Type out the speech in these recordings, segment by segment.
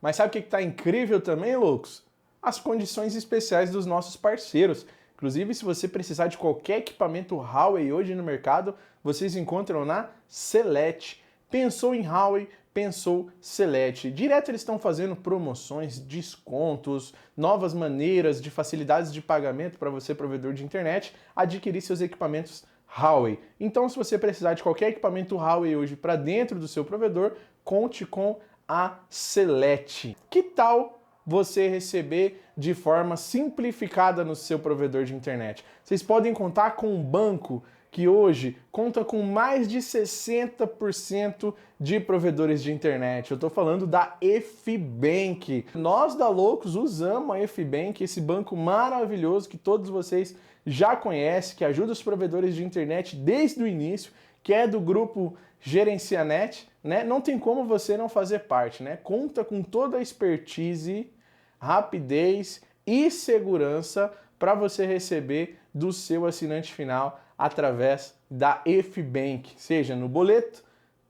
Mas sabe o que está incrível também, loucos? As condições especiais dos nossos parceiros. Inclusive, se você precisar de qualquer equipamento Huawei hoje no mercado, vocês encontram na Celete. Pensou em Huawei, pensou Celete. Direto eles estão fazendo promoções, descontos, novas maneiras de facilidades de pagamento para você, provedor de internet, adquirir seus equipamentos Huawei. Então, se você precisar de qualquer equipamento Huawei hoje para dentro do seu provedor, conte com a Celete. Que tal você receber de forma simplificada no seu provedor de internet? Vocês podem contar com um banco que hoje conta com mais de 60% de provedores de internet. Eu estou falando da Fbank. Nós da Loucos usamos a Fbank, esse banco maravilhoso que todos vocês já conhecem, que ajuda os provedores de internet desde o início, que é do grupo Gerencianet, né? Não tem como você não fazer parte, né? Conta com toda a expertise, rapidez e segurança para você receber do seu assinante final através da Fbank, seja no boleto,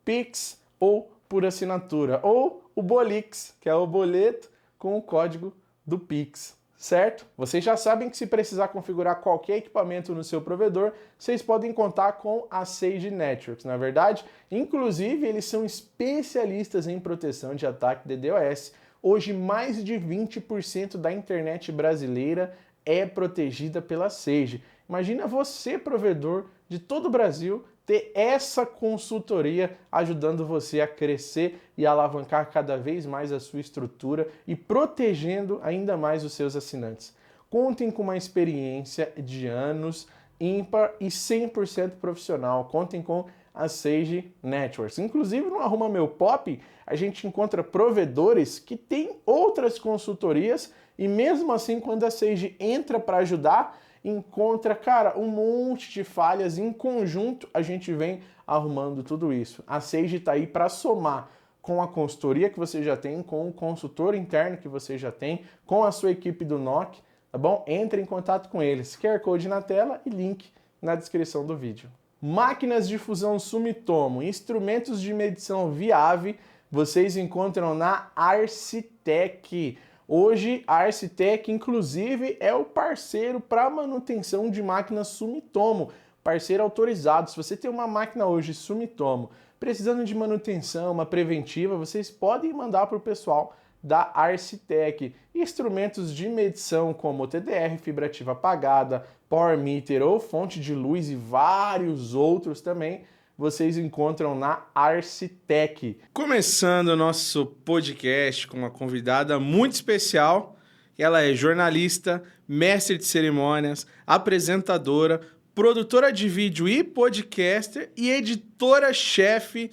Pix ou por assinatura, ou o Bolix, que é o boleto com o código do Pix, certo? Vocês já sabem que se precisar configurar qualquer equipamento no seu provedor, vocês podem contar com a Sage Networks, na verdade. Inclusive, eles são especialistas em proteção de ataque DDoS. Hoje, mais de 20% da internet brasileira é protegida pela Sage. Imagina você, provedor de todo o Brasil, ter essa consultoria ajudando você a crescer e alavancar cada vez mais a sua estrutura e protegendo ainda mais os seus assinantes. Contem com uma experiência de anos, ímpar e 100% profissional. Contem com a Sage Networks. Inclusive, no Arruma Meu Pop, a gente encontra provedores que têm outras consultorias e mesmo assim, quando a Sage entra para ajudar, encontra, cara, um monte de falhas. Em conjunto, a gente vem arrumando tudo isso. A Sage está aí para somar com a consultoria que você já tem, com o consultor interno que você já tem, com a sua equipe do NOC, tá bom? Entre em contato com eles. QR Code na tela e link na descrição do vídeo. Máquinas de fusão Sumitomo, instrumentos de medição Viave, vocês encontram na Arcitec. Hoje, a Arcitec, inclusive, é o parceiro para manutenção de máquinas Sumitomo, parceiro autorizado. Se você tem uma máquina hoje Sumitomo, precisando de manutenção, uma preventiva, vocês podem mandar para o pessoal da Arcitec. Instrumentos de medição como TDR, fibra ativa apagada, Power Meter ou fonte de luz e vários outros também, vocês encontram na Arcitec. Começando o nosso podcast com uma convidada muito especial. Ela é jornalista, mestre de cerimônias, apresentadora, produtora de vídeo e podcaster e editora-chefe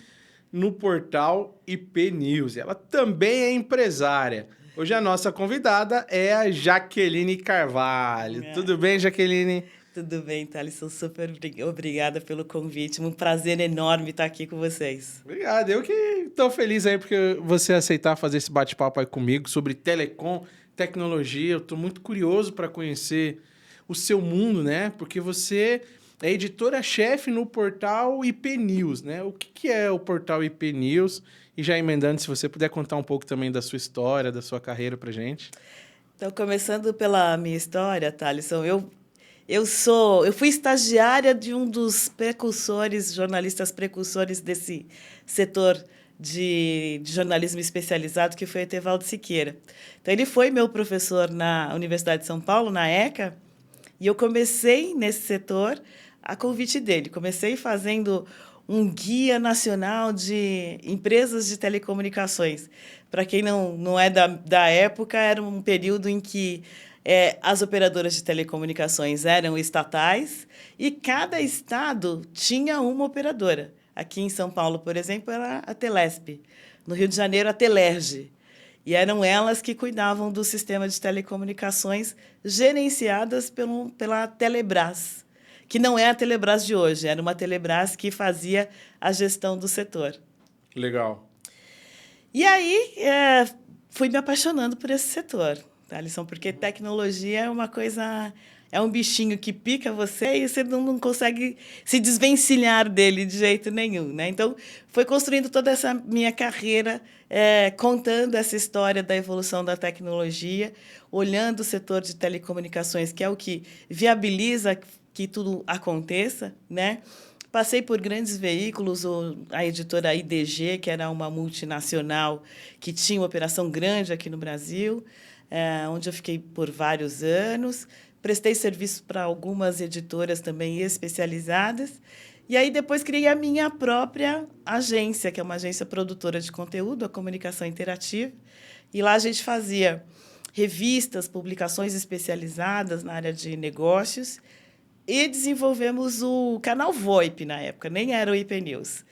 no portal IP News. Ela também é empresária. Hoje a nossa convidada é a Jaqueline Carvalho. Tudo bem, Jaqueline? Tudo bem, Thalisson. Super obrigada pelo convite. Um prazer enorme estar aqui com vocês. Obrigado. Eu que estou feliz aí porque você aceitar fazer esse bate-papo aí comigo sobre telecom, tecnologia. Eu estou muito curioso para conhecer o seu mundo, né? Porque você é editora-chefe no portal IP News, né? O que é o portal IP News? E já emendando, se você puder contar um pouco também da sua história, da sua carreira para gente. Então, começando pela minha história, Thalisson, eu fui estagiária de um dos precursores, jornalistas precursores desse setor de jornalismo especializado, que foi o Etevaldo Siqueira. Então, ele foi meu professor na Universidade de São Paulo, na ECA, e eu comecei nesse setor a convite dele. Comecei fazendo um guia nacional de empresas de telecomunicações. Para quem não é da época, era um período em que as operadoras de telecomunicações eram estatais e cada estado tinha uma operadora. Aqui em São Paulo, por exemplo, era a Telesp. No Rio de Janeiro, a Telerge. E eram elas que cuidavam do sistema de telecomunicações gerenciadas pela Telebrás, que não é a Telebrás de hoje, era uma Telebrás que fazia a gestão do setor. Legal. E aí, fui me apaixonando por esse setor, tá, Alisson? Porque tecnologia é é um bichinho que pica você e você não consegue se desvencilhar dele de jeito nenhum, né? Então, foi construindo toda essa minha carreira, contando essa história da evolução da tecnologia, olhando o setor de telecomunicações, que é o que viabiliza que tudo aconteça, né? Passei por grandes veículos, a editora IDG, que era uma multinacional que tinha uma operação grande aqui no Brasil, onde eu fiquei por vários anos. Prestei serviço para algumas editoras também especializadas. E aí depois criei a minha própria agência, que é uma agência produtora de conteúdo, a Comunicação Interativa. E lá a gente fazia revistas, publicações especializadas na área de negócios. E desenvolvemos o canal VoIP na época, nem era o IP News.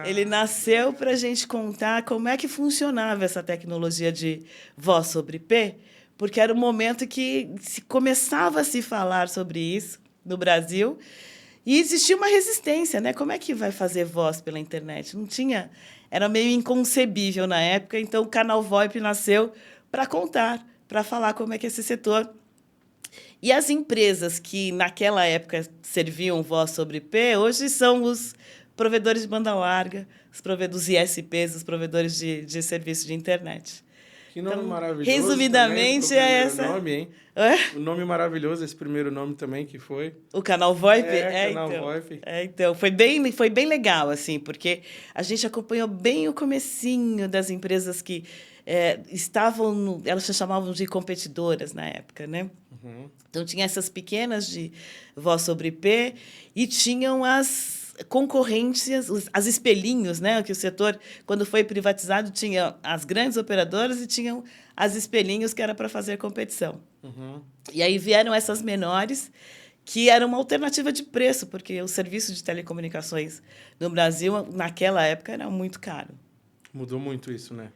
Ele nasceu para a gente contar como é que funcionava essa tecnologia de voz sobre IP, porque era o momento que começava a se falar sobre isso no Brasil e existia uma resistência, né? Como é que vai fazer voz pela internet? Não tinha, era meio inconcebível na época, então o canal VoIP nasceu para contar, para falar como é que esse setor. E as empresas que, naquela época, serviam voz sobre IP, hoje são os provedores de banda larga, os ISPs, os provedores de serviço de internet. Que nome Então, maravilhoso. Resumidamente, também, é essa. Nome, hein? É? O nome maravilhoso, esse primeiro nome também que foi. O canal VoIP? Canal VoIP. Então, foi bem legal, assim, porque a gente acompanhou bem o comecinho das empresas que estavam, elas se chamavam de competidoras na época, né? Uhum. Então, tinha essas pequenas de voz sobre IP e tinham as concorrências, as espelhinhos, né? Que o setor, quando foi privatizado, tinha as grandes operadoras e tinham as espelhinhos, que era para fazer competição. Uhum. E aí vieram essas menores, que era uma alternativa de preço, porque o serviço de telecomunicações no Brasil, naquela época, era muito caro. Mudou muito isso, né?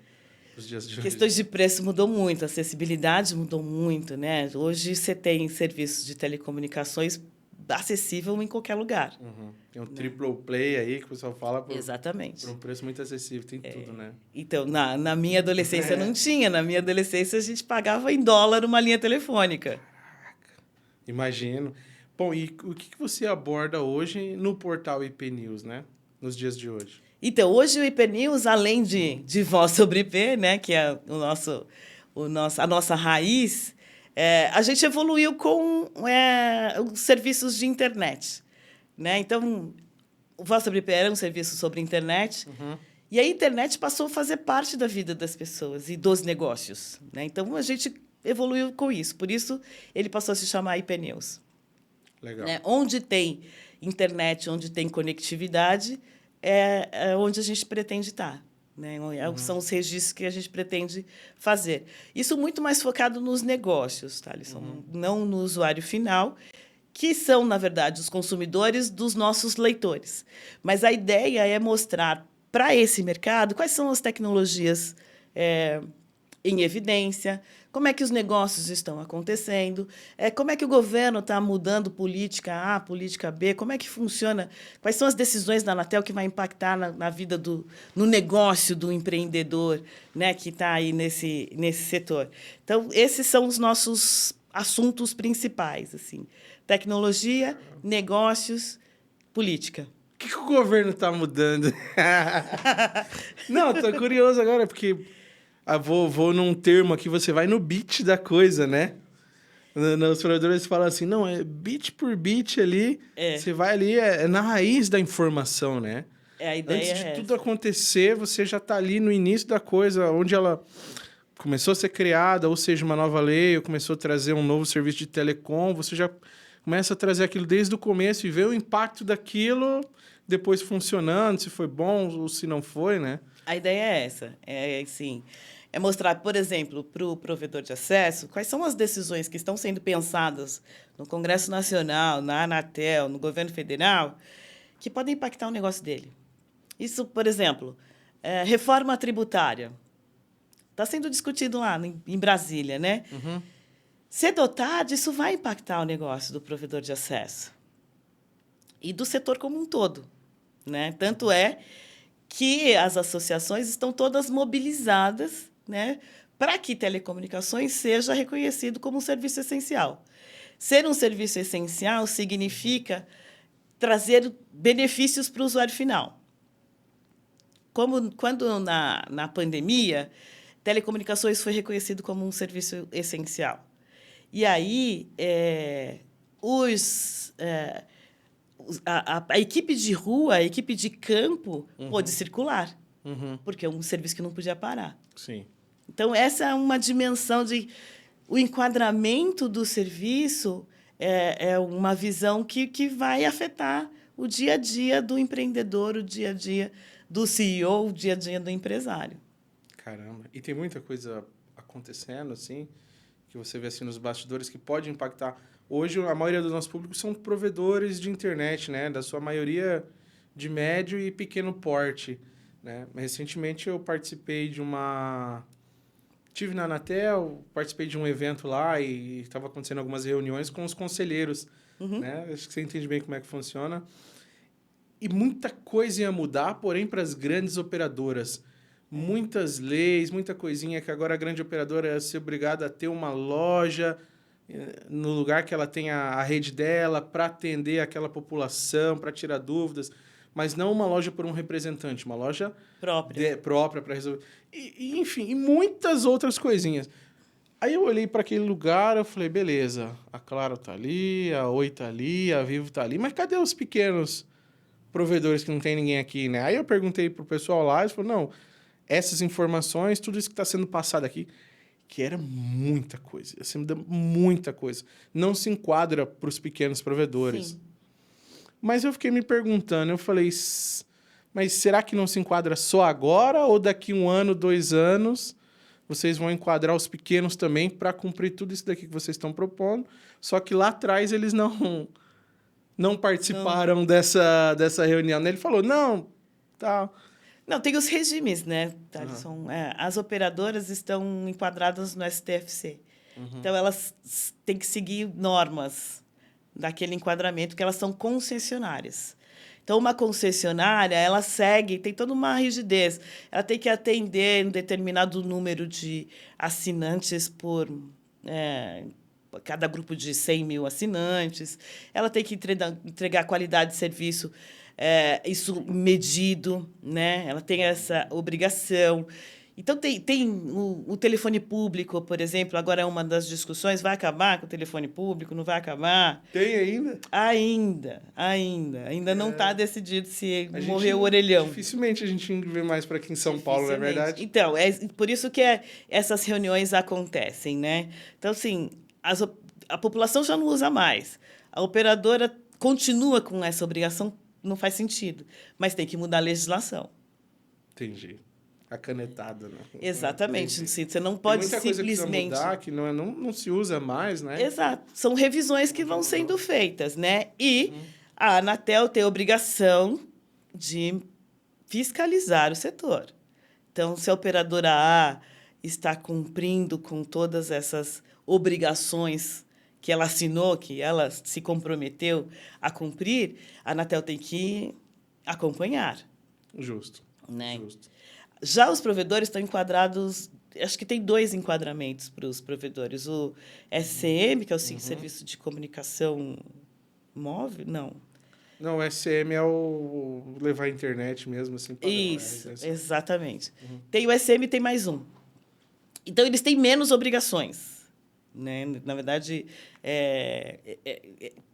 Os dias de hoje. Questões de preço mudou muito, a acessibilidade mudou muito, né? Hoje você tem serviços de telecomunicações acessível em qualquer lugar. Uhum. Tem um triple play aí que o pessoal fala Exatamente. por um preço muito acessível, tem tudo, né? Então, na minha adolescência não tinha. Na minha adolescência, a gente pagava em dólar uma linha telefônica. Caraca, imagino. Bom, e o que você aborda hoje no portal IP News, né? Nos dias de hoje? Então, hoje o IP News, além de voz sobre IP, né, que é a nossa raiz, a gente evoluiu com os serviços de internet. Né? Então, o voz sobre IP era um serviço sobre internet, e a internet passou a fazer parte da vida das pessoas e dos negócios. Né? Então, a gente evoluiu com isso. Por isso, ele passou a se chamar IP News. Legal. Né? Onde tem internet, onde tem conectividade, é onde a gente pretende estar. Né? São os registros que a gente pretende fazer. Isso muito mais focado nos negócios, Thalisson, não no usuário final, que são, na verdade, os consumidores dos nossos leitores. Mas a ideia é mostrar para esse mercado quais são as tecnologias em evidência, como é que os negócios estão acontecendo, como é que o governo está mudando política A, política B, como é que funciona, quais são as decisões da Anatel que vai impactar na vida no negócio do empreendedor, né, que está aí nesse setor. Então, esses são os nossos assuntos principais, assim: tecnologia, negócios, política. O que o governo está mudando? Não, estou curioso agora, porque vou num termo aqui, você vai no bit da coisa, né? Os provedores falam assim, não, é bit por bit ali, você vai ali, é na raiz da informação, né? A ideia Antes de tudo acontecer, você já está ali no início da coisa, onde ela começou a ser criada, ou seja, uma nova lei, ou começou a trazer um novo serviço de telecom, você já começa a trazer aquilo desde o começo e vê o impacto daquilo depois funcionando, se foi bom ou se não foi, né? A ideia é essa, é mostrar, por exemplo, para o provedor de acesso, quais são as decisões que estão sendo pensadas no Congresso Nacional, na Anatel, no governo federal, que podem impactar o negócio dele. Isso, por exemplo, reforma tributária. Está sendo discutido lá em Brasília, né? Cedo ou tarde, isso vai impactar o negócio do provedor de acesso e do setor como um todo, né? Tanto é que as associações estão todas mobilizadas, né, para que telecomunicações seja reconhecido como um serviço essencial. Ser um serviço essencial significa trazer benefícios para o usuário final. Quando na pandemia, telecomunicações foi reconhecido como um serviço essencial. E aí, a equipe de rua, a equipe de campo, pôde circular, porque é um serviço que não podia parar. Sim. Então, essa é uma dimensão de... O enquadramento do serviço é uma visão que vai afetar o dia a dia do empreendedor, o dia a dia do CEO, o dia a dia do empresário. Caramba. E tem muita coisa acontecendo, assim, que você vê assim nos bastidores que pode impactar. Hoje, a maioria dos nossos públicos são provedores de internet, né? Da sua maioria de médio e pequeno porte, né? Recentemente, eu participei de uma... Tive na Anatel, participei de um evento lá e estava acontecendo algumas reuniões com os conselheiros, né? Acho que você entende bem como é que funciona. E muita coisa ia mudar, porém, para as grandes operadoras. Muitas leis, muita coisinha que agora a grande operadora ia ser obrigada a ter uma loja no lugar que ela tem a rede dela para atender aquela população, para tirar dúvidas, mas não uma loja por um representante, uma loja própria para resolver. Enfim, e muitas outras coisinhas. Aí eu olhei para aquele lugar, eu falei, beleza, a Claro tá ali, a Oi tá ali, a Vivo tá ali, mas cadê os pequenos provedores que não tem ninguém aqui, né? Aí eu perguntei pro pessoal lá, eles falaram, não, essas informações, tudo isso que está sendo passado aqui, que era muita coisa, assim, muita coisa, não se enquadra para os pequenos provedores. Sim. Mas eu fiquei me perguntando, eu falei, mas será que não se enquadra só agora ou daqui 1 ano, 2 anos, vocês vão enquadrar os pequenos também para cumprir tudo isso daqui que vocês estão propondo, só que lá atrás eles não participaram dessa reunião. Ele falou, não, tá... Não, tem os regimes, né, Thaleson? As operadoras estão enquadradas no STFC. Então, elas têm que seguir normas daquele enquadramento, que elas são concessionárias. Então, uma concessionária, ela segue, tem toda uma rigidez. Ela tem que atender um determinado número de assinantes por... cada grupo de 100 mil assinantes. Ela tem que entregar qualidade de serviço, isso medido, né? Ela tem essa obrigação. Então, tem o telefone público, por exemplo, agora é uma das discussões, vai acabar com o telefone público, não vai acabar? Tem ainda? Ainda não está decidido se morreu o orelhão. Dificilmente a gente vê mais para aqui em São Paulo, não é verdade? Então, por isso que essas reuniões acontecem, né? Então, assim, a população já não usa mais. A operadora continua com essa obrigação, não faz sentido, mas tem que mudar a legislação. Entendi. Acanetado, né? Exatamente. Você não pode tem muita simplesmente... coisa que mudar, que não se usa mais, né? Exato. São revisões que vão sendo feitas, né? E a Anatel tem a obrigação de fiscalizar o setor. Então, se a operadora A está cumprindo com todas essas obrigações que ela assinou, que ela se comprometeu a cumprir, a Anatel tem que acompanhar. Justo. Né? Justo. Já os provedores estão enquadrados... Acho que tem 2 enquadramentos para os provedores. O SCM, que é o Serviço de Comunicação Móvel, não. Não, o SCM é o levar a internet mesmo, assim. Isso, exatamente. Tem o SM e tem mais um. Então, eles têm menos obrigações. Né? Na verdade,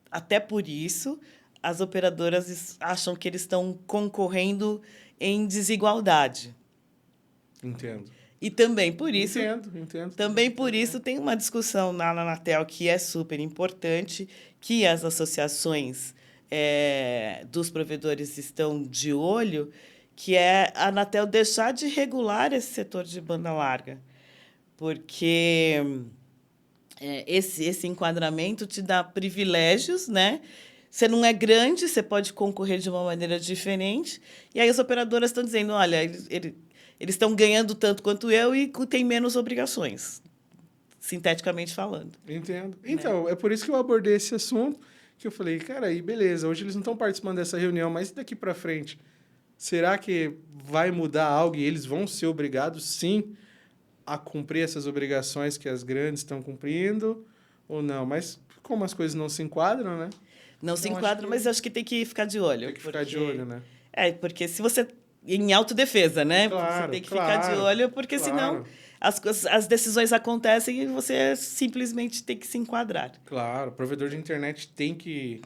até por isso, as operadoras acham que eles estão concorrendo em desigualdade. Entendo. E também por isso... Entendo. Também por isso tem uma discussão na Anatel que é super importante, que as associações dos provedores estão de olho, que é a Anatel deixar de regular esse setor de banda larga. Porque esse enquadramento te dá privilégios, né? Você não é grande, você pode concorrer de uma maneira diferente. E aí as operadoras estão dizendo, olha, eles estão ganhando tanto quanto eu e têm menos obrigações, sinteticamente falando. Entendo. Então, é por isso que eu abordei esse assunto, que eu falei, cara, aí beleza, hoje eles não estão participando dessa reunião, mas daqui para frente, será que vai mudar algo e eles vão ser obrigados, sim, a cumprir essas obrigações que as grandes estão cumprindo? ou não, mas como as coisas não se enquadram, né? Não se Então, enquadra, mas acho que tem que ficar de olho. tem que ficar de olho, né? Porque se você... Em autodefesa, né? Você Claro, tem que ficar de claro, olho, porque senão claro, as decisões acontecem e você simplesmente tem que se enquadrar. claro. O provedor de internet tem que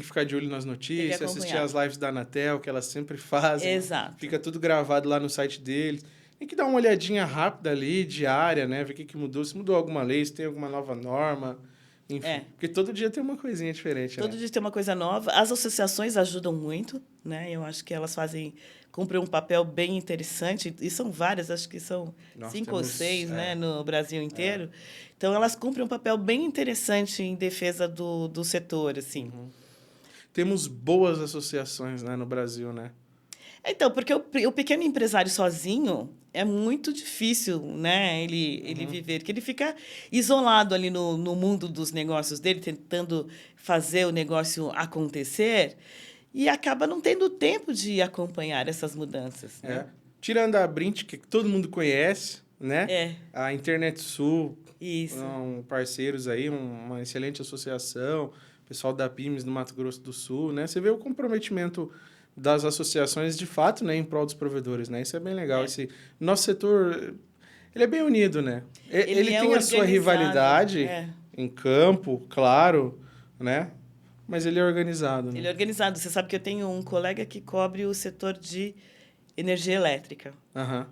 ficar de olho nas Tem que notícias, assistir acompanhar. as lives da Anatel, que elas sempre fazem. Exato. Fica tudo gravado lá no site deles. Tem que dar uma olhadinha rápida ali, diária, né? Ver o que mudou, se mudou alguma lei, se tem alguma nova norma. Enfim, É. porque todo dia tem uma coisinha diferente, Todo né? dia tem uma coisa nova. As associações ajudam muito, né? Eu acho que elas cumprem um papel bem interessante. E são várias, acho que são Nós 5 ou temos, 6, né, no Brasil inteiro. Então, elas cumprem um papel bem interessante em defesa do setor, assim. temos boas associações, né, no Brasil, né? Então, porque o pequeno empresário sozinho é muito difícil, né, ele viver, que ele fica isolado ali no mundo dos negócios dele, tentando fazer o negócio acontecer, e acaba não tendo tempo de acompanhar essas mudanças, É. né? Tirando a Brint, que todo mundo conhece, né? É, A Internet Sul, isso. parceiros aí, uma excelente associação, pessoal da PIMES do Mato Grosso do Sul, né? Você vê o comprometimento das associações de fato, né, em prol dos provedores, né? Isso é bem legal. É. Nosso setor, ele é bem unido, né? Ele É tem a sua organizado. rivalidade em campo, claro, né? Mas ele é organizado, né? Ele é organizado. Você sabe que eu tenho um colega que cobre o setor de energia elétrica. Aham.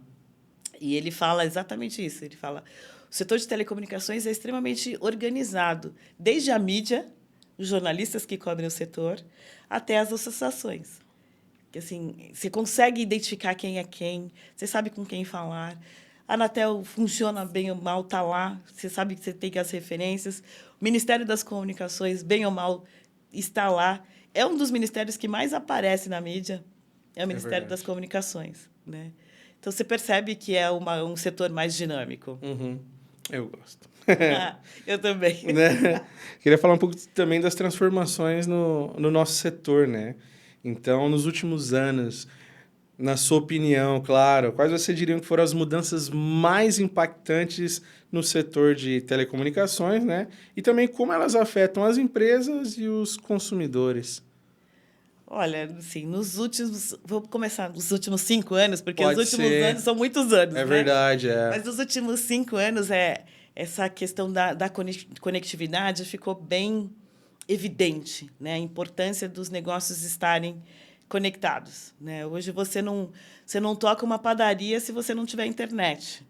E ele fala exatamente isso. Ele fala: o setor de telecomunicações é extremamente organizado, desde a mídia, os jornalistas que cobrem o setor, até as associações. Que assim, você consegue identificar quem é quem, você sabe com quem falar. A Anatel funciona bem ou mal, está lá, você sabe que você tem as referências. O Ministério das Comunicações, bem ou mal, está lá. É um dos ministérios que mais aparece na mídia, é o Ministério das verdade. Comunicações, né? Então, você percebe que é um setor mais dinâmico. Uhum. Eu gosto. Eu também. Né? Queria falar um pouco também das transformações no nosso setor, né? Então, nos últimos anos, na sua opinião, claro, quais você diriam que foram as mudanças mais impactantes no setor de telecomunicações, né? E também como elas afetam as empresas e os consumidores? Olha, assim, vou começar nos últimos 5 anos, porque os Pode últimos ser. anos são muitos anos, É né? verdade, é. Mas nos últimos 5 anos, essa questão da conectividade ficou bem evidente, né? A importância dos negócios estarem conectados, né? Hoje você não toca uma padaria se você não tiver internet,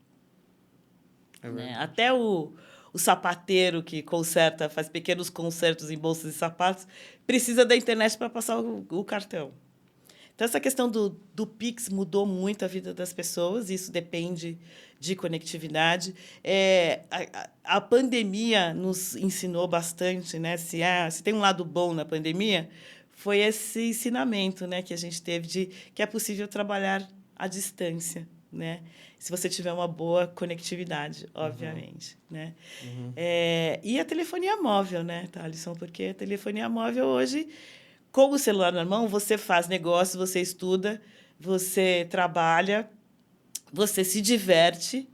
É né? verdade. Até o sapateiro que conserta, faz pequenos consertos em bolsas e sapatos, precisa da internet para passar o cartão. Então, essa questão do Pix mudou muito a vida das pessoas, isso depende de conectividade. A pandemia nos ensinou bastante, né? Se tem um lado bom na pandemia, foi esse ensinamento, né, que a gente teve de que é possível trabalhar à distância, né? Se você tiver uma boa conectividade, obviamente, né? E a telefonia móvel, né, Thalisson? Porque a telefonia móvel hoje, com o celular na mão, você faz negócio, você estuda, você trabalha, você se diverte,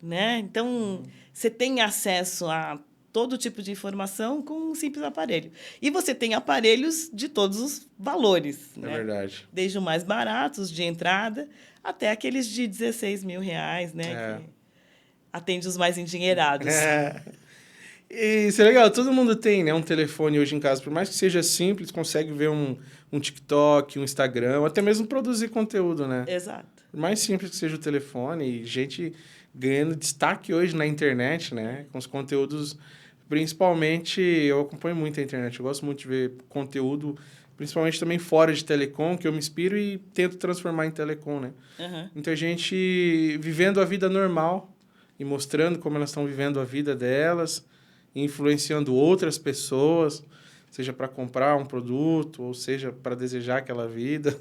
né? Então, você tem acesso a todo tipo de informação com um simples aparelho. E você tem aparelhos de todos os valores, É né? verdade. Desde os mais baratos, de entrada, até aqueles de R$ 16.000, né? É. Que atende os mais endinheirados. É. E isso é legal, todo mundo tem, né, um telefone hoje em casa, por mais que seja simples, consegue ver um TikTok, um Instagram, ou até mesmo produzir conteúdo, né? Exato. Por mais simples que seja o telefone, e gente ganhando destaque hoje na internet, né? Com os conteúdos, principalmente, eu acompanho muito a internet, eu gosto muito de ver conteúdo, principalmente também fora de telecom, que eu me inspiro e tento transformar em telecom, né? Uhum. Muita gente vivendo a vida normal e mostrando como elas estão vivendo a vida delas, influenciando outras pessoas, seja para comprar um produto, ou seja para desejar aquela vida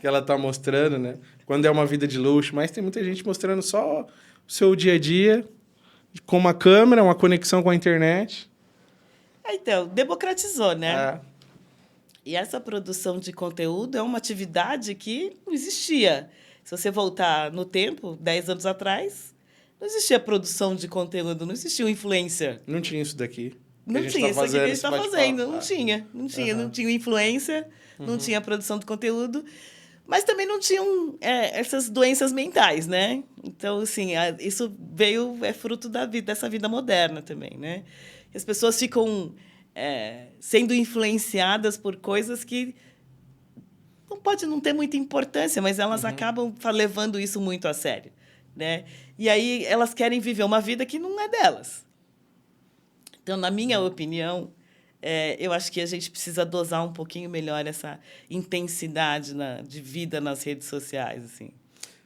que ela está mostrando, né? Quando é uma vida de luxo, mas tem muita gente mostrando só o seu dia a dia, com uma câmera, uma conexão com a internet. Então, democratizou, né? É, E essa produção de conteúdo é uma atividade que não existia. Se você voltar no tempo, 10 anos atrás, não existia produção de conteúdo, não existia um influencer. Não tinha isso daqui. Não tinha isso aqui que a gente está fazendo. Não Ah, tinha. Não aham. tinha influencer, não tinha produção de conteúdo, mas também não tinham essas doenças mentais, né? Então, assim, isso é fruto dessa vida moderna também, né? As pessoas ficam sendo influenciadas por coisas que pode não ter muita importância, mas elas acabam levando isso muito a sério, né? E aí elas querem viver uma vida que não é delas. Então, na minha opinião, eu acho que a gente precisa dosar um pouquinho melhor essa intensidade de vida nas redes sociais, assim.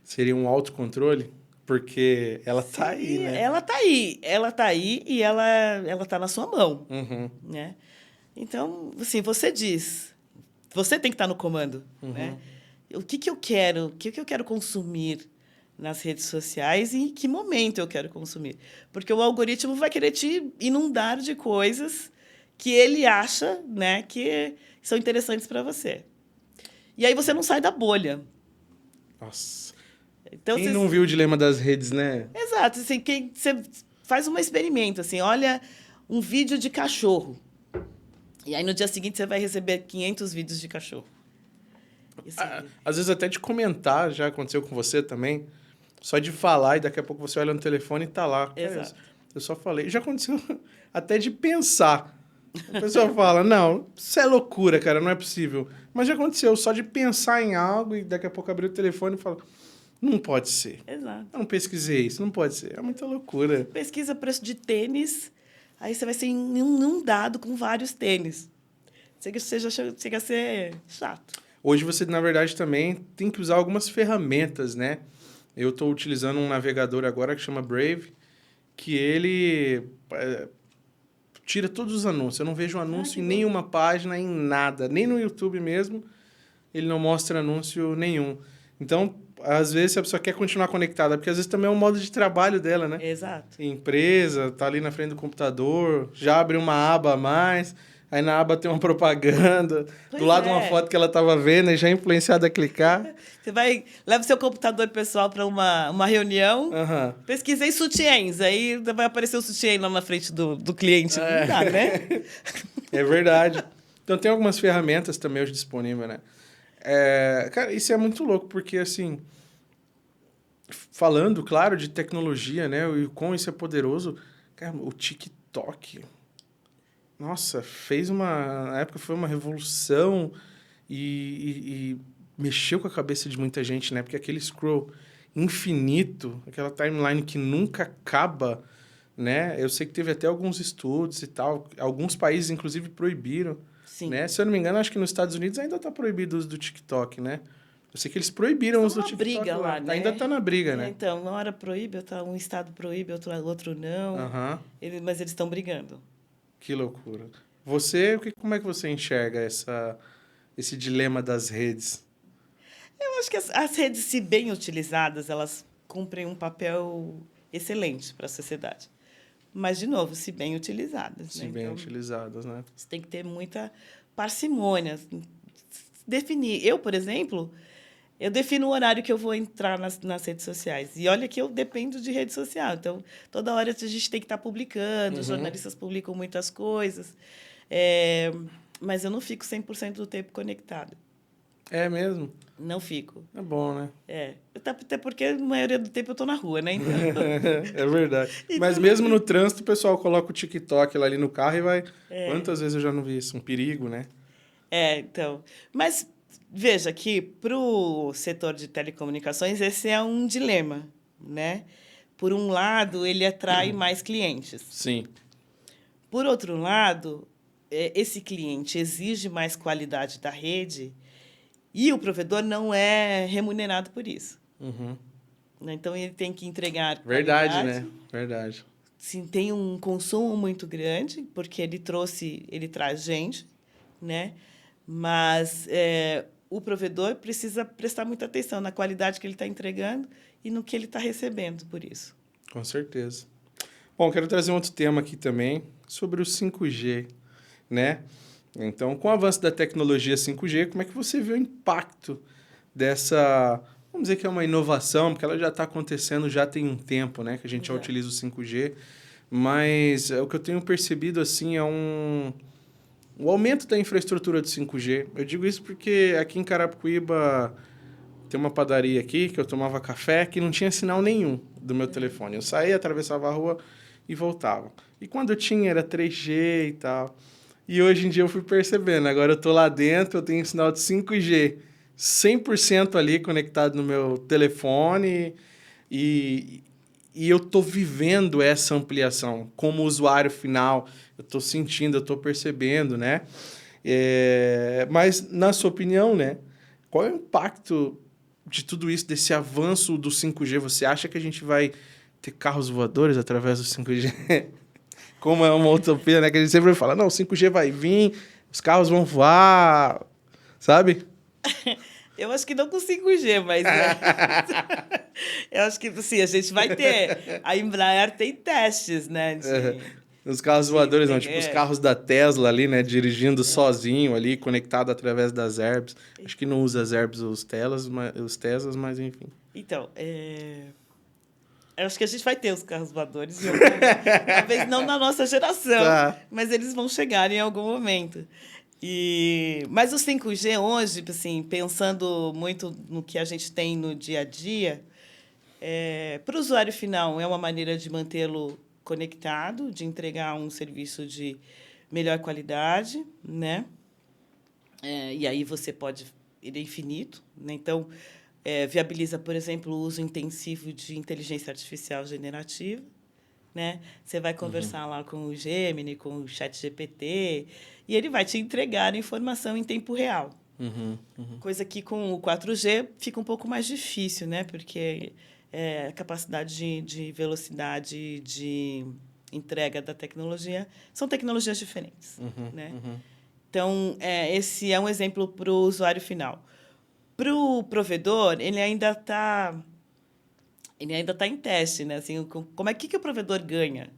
Seria um autocontrole? Porque ela tá aí, né? Ela tá aí e ela tá na sua mão, Uhum. né? Então, assim, você tem que estar no comando, né? O que eu quero, o que eu quero consumir nas redes sociais e em que momento eu quero consumir. Porque o algoritmo vai querer te inundar de coisas que ele acha, né, que são interessantes para você. E aí você não sai da bolha. Nossa. Então, Quem não viu o Dilema das Redes, né? exato, assim, você faz um experimento, assim, olha um vídeo de cachorro. E aí no dia seguinte você vai receber 500 vídeos de cachorro. E, assim, Às vezes até de comentar, já aconteceu com você também. Só de falar e daqui a pouco você olha no telefone e tá lá. Cara, exato. eu só falei. Já aconteceu até de pensar. A pessoa fala, não, isso é loucura, cara, não é possível. Mas já aconteceu só de pensar em algo e daqui a pouco abrir o telefone e falar, não pode ser. Exato. Eu não pesquisei isso, não pode ser. É muita loucura. Pesquisa preço de tênis, aí você vai ser inundado com vários tênis. Chega a ser chato. Hoje você, na verdade, também tem que usar algumas ferramentas, né? Eu estou utilizando um navegador agora que chama Brave, que ele tira todos os anúncios. Eu não vejo anúncio que em bom. nenhuma página, em nada. Nem no YouTube mesmo, ele não mostra anúncio nenhum. Então, às vezes, se a pessoa quer continuar conectada, porque às vezes também é um modo de trabalho dela, né? Exato. Empresa, tá ali na frente do computador, já abre uma aba a mais, aí na aba tem uma propaganda, Pois do lado uma é. foto que ela tava vendo e já é influenciada a clicar. Você leva o seu computador pessoal para uma reunião, Aham. pesquisei sutiãs, aí vai aparecer o sutiã lá na frente do cliente. Não dá, né? É verdade. Então tem algumas ferramentas também hoje disponíveis, né? Cara, isso é muito louco, porque assim, falando, claro, de tecnologia, né? E como isso é poderoso, cara, o TikTok, nossa, na época foi uma revolução e mexeu com a cabeça de muita gente, né? Porque aquele scroll infinito, aquela timeline que nunca acaba, né? Eu sei que teve até alguns estudos e tal, alguns países inclusive proibiram, Sim. né? Se eu não me engano, acho que nos Estados Unidos ainda está proibido o uso do TikTok, né? Eu sei que eles proibiram o uso do Uma TikTok briga lá, né? Ainda está na briga, né? Então, uma hora proíbe, um estado proíbe, outro não. Aham. Mas eles estão brigando. Que loucura. Você, como é que você enxerga esse dilema das redes? Eu acho que as redes, se bem utilizadas, elas cumprem um papel excelente para a sociedade. Mas, de novo, se bem utilizadas. Se Né? bem Então, utilizadas, né? você tem que ter muita parcimônia. Definir. Eu, por exemplo, eu defino o horário que eu vou entrar nas redes sociais. E olha que eu dependo de rede social. Então, toda hora a gente tem que estar publicando, os jornalistas publicam muitas coisas. Mas eu não fico 100% do tempo conectada. É mesmo? Não fico. É bom, né? Até porque a maioria do tempo eu estou na rua, né? Então, É verdade. Então, Mas mesmo no trânsito, o pessoal coloca o TikTok lá ali no carro e vai... Quantas vezes eu já não vi isso? Um perigo, né? então. Mas veja que para o setor de telecomunicações esse é um dilema, né? Por um lado, ele atrai mais clientes. Sim. Por outro lado, esse cliente exige mais qualidade da rede e o provedor não é remunerado por isso. Uhum. Então, ele tem que entregar Verdade, qualidade. né? Verdade. Sim, tem um consumo muito grande, porque ele traz gente, né? Mas o provedor precisa prestar muita atenção na qualidade que ele está entregando e no que ele está recebendo por isso. Com certeza. Bom, quero trazer um outro tema aqui também, sobre o 5G, né? Então, com o avanço da tecnologia 5G, como é que você vê o impacto dessa vamos dizer que é uma inovação, porque ela já está acontecendo já tem um tempo, né? Que a gente já utiliza o 5G. Mas o que eu tenho percebido, assim, é o aumento da infraestrutura do 5G. Eu digo isso porque aqui em Carapicuíba tem uma padaria aqui que eu tomava café que não tinha sinal nenhum do meu telefone. Eu saía, atravessava a rua e voltava. E quando eu tinha era 3G e tal. E hoje em dia eu fui percebendo. Agora eu tô lá dentro, eu tenho sinal de 5G 100% ali conectado no meu telefone e, e eu tô vivendo essa ampliação como usuário final. Eu tô sentindo, eu tô percebendo, né? Mas, na sua opinião, né? Qual é o impacto de tudo isso, desse avanço do 5G? Você acha que a gente vai ter carros voadores através do 5G? Como é uma utopia, né? Que a gente sempre fala, não, o 5G vai vir, os carros vão voar, sabe? Eu acho que não com 5G, mas eu acho que sim, a gente vai ter. A Embraer tem testes, né? Os carros voadores, não, tipo os É, carros da Tesla ali, né? Dirigindo sozinho ali, conectado através das AirBs. Acho que não usa as AirBs os Teslas, mas enfim. então, eu acho que a gente vai ter os carros voadores, talvez não na nossa geração, Tá. mas eles vão chegar em algum momento. Mas o 5G hoje, assim, pensando muito no que a gente tem no dia a dia, para o usuário final é uma maneira de mantê-lo conectado, de entregar um serviço de melhor qualidade, né? E aí você pode ir infinito, né? Então, viabiliza, por exemplo, o uso intensivo de inteligência artificial generativa, né? Você vai conversar lá com o Gemini, com o ChatGPT, e ele vai te entregar informação em tempo real. Coisa que com o 4G fica um pouco mais difícil, né? Porque a capacidade de velocidade de entrega da tecnologia são tecnologias diferentes, né? Então, esse é um exemplo para o usuário final. Para o provedor, ele ainda está em teste, né? Assim, como é que o provedor ganha?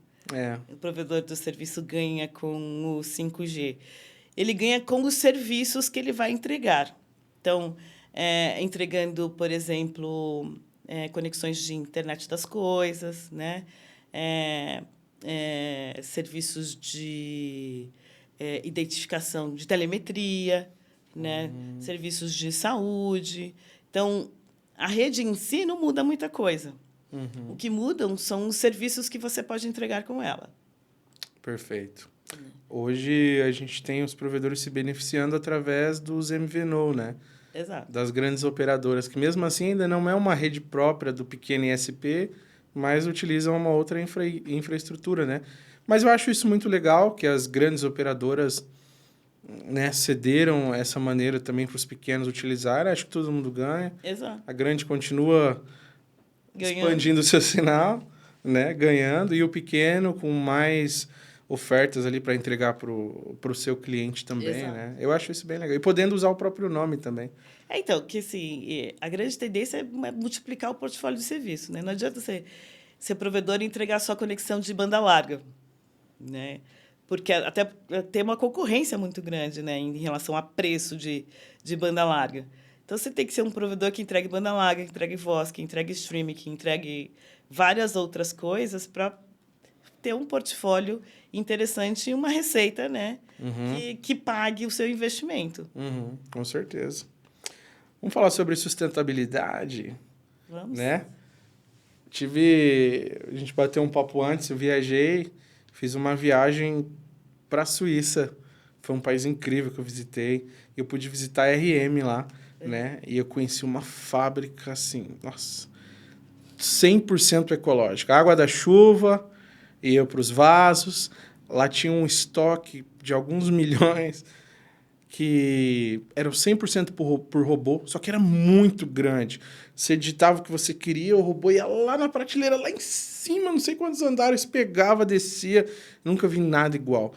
O provedor do serviço ganha com o 5G. Ele ganha com os serviços que ele vai entregar. Então, entregando, por exemplo, conexões de internet das coisas, né? Serviços de identificação de telemetria, né? Serviços de saúde. Então, a rede em si não muda muita coisa. O que mudam são os serviços que você pode entregar com ela. Perfeito. Hoje a gente tem os provedores se beneficiando através dos MVNO, né? Exato. Das grandes operadoras, que mesmo assim ainda não é uma rede própria do pequeno ISP, mas utilizam uma outra infraestrutura, né? Mas eu acho isso muito legal, que as grandes operadoras, né, cederam essa maneira também para os pequenos utilizarem. Acho que todo mundo ganha. Exato. A grande continua expandindo o seu sinal, né, ganhando, e o pequeno com mais ofertas ali para entregar para o seu cliente também, Exato. né? Eu acho isso bem legal. E podendo usar o próprio nome também. Então, que assim, a grande tendência é multiplicar o portfólio de serviço, né? Não adianta você ser provedor e entregar só conexão de banda larga, né? Porque até tem uma concorrência muito grande, né, em relação a preço de banda larga. Então, você tem que ser um provedor que entregue banda larga, que entregue voz, que entregue streaming, que entregue várias outras coisas para ter um portfólio interessante e uma receita, né, que pague o seu investimento. Com certeza. Vamos falar sobre sustentabilidade, Vamos. né? A gente bateu um papo antes, eu viajei, fiz uma viagem para a Suíça. Foi um país incrível que eu visitei. Eu pude visitar a RM lá, né? E eu conheci uma fábrica, assim, nossa, 100% ecológica. A água da chuva ia para os vasos. Lá tinha um estoque de alguns milhões que eram 100% por robô, só que era muito grande. Você digitava o que você queria, o robô ia lá na prateleira, lá em cima, não sei quantos andares, pegava, descia. Nunca vi nada igual.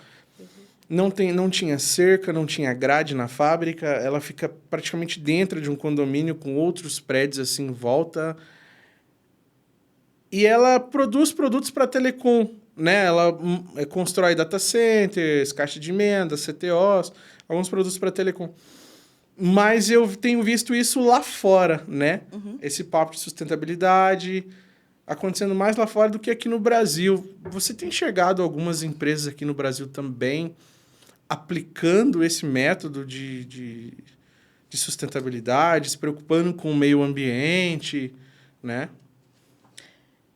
Não tinha cerca, não tinha grade na fábrica, ela fica praticamente dentro de um condomínio com outros prédios assim em volta. E ela produz produtos para telecom, né? Ela constrói data centers, caixa de emenda, CTOs, alguns produtos para telecom. Mas eu tenho visto isso lá fora, né? Esse papo de sustentabilidade acontecendo mais lá fora do que aqui no Brasil. Você tem enxergado algumas empresas aqui no Brasil também aplicando esse método de sustentabilidade, se preocupando com o meio ambiente, né?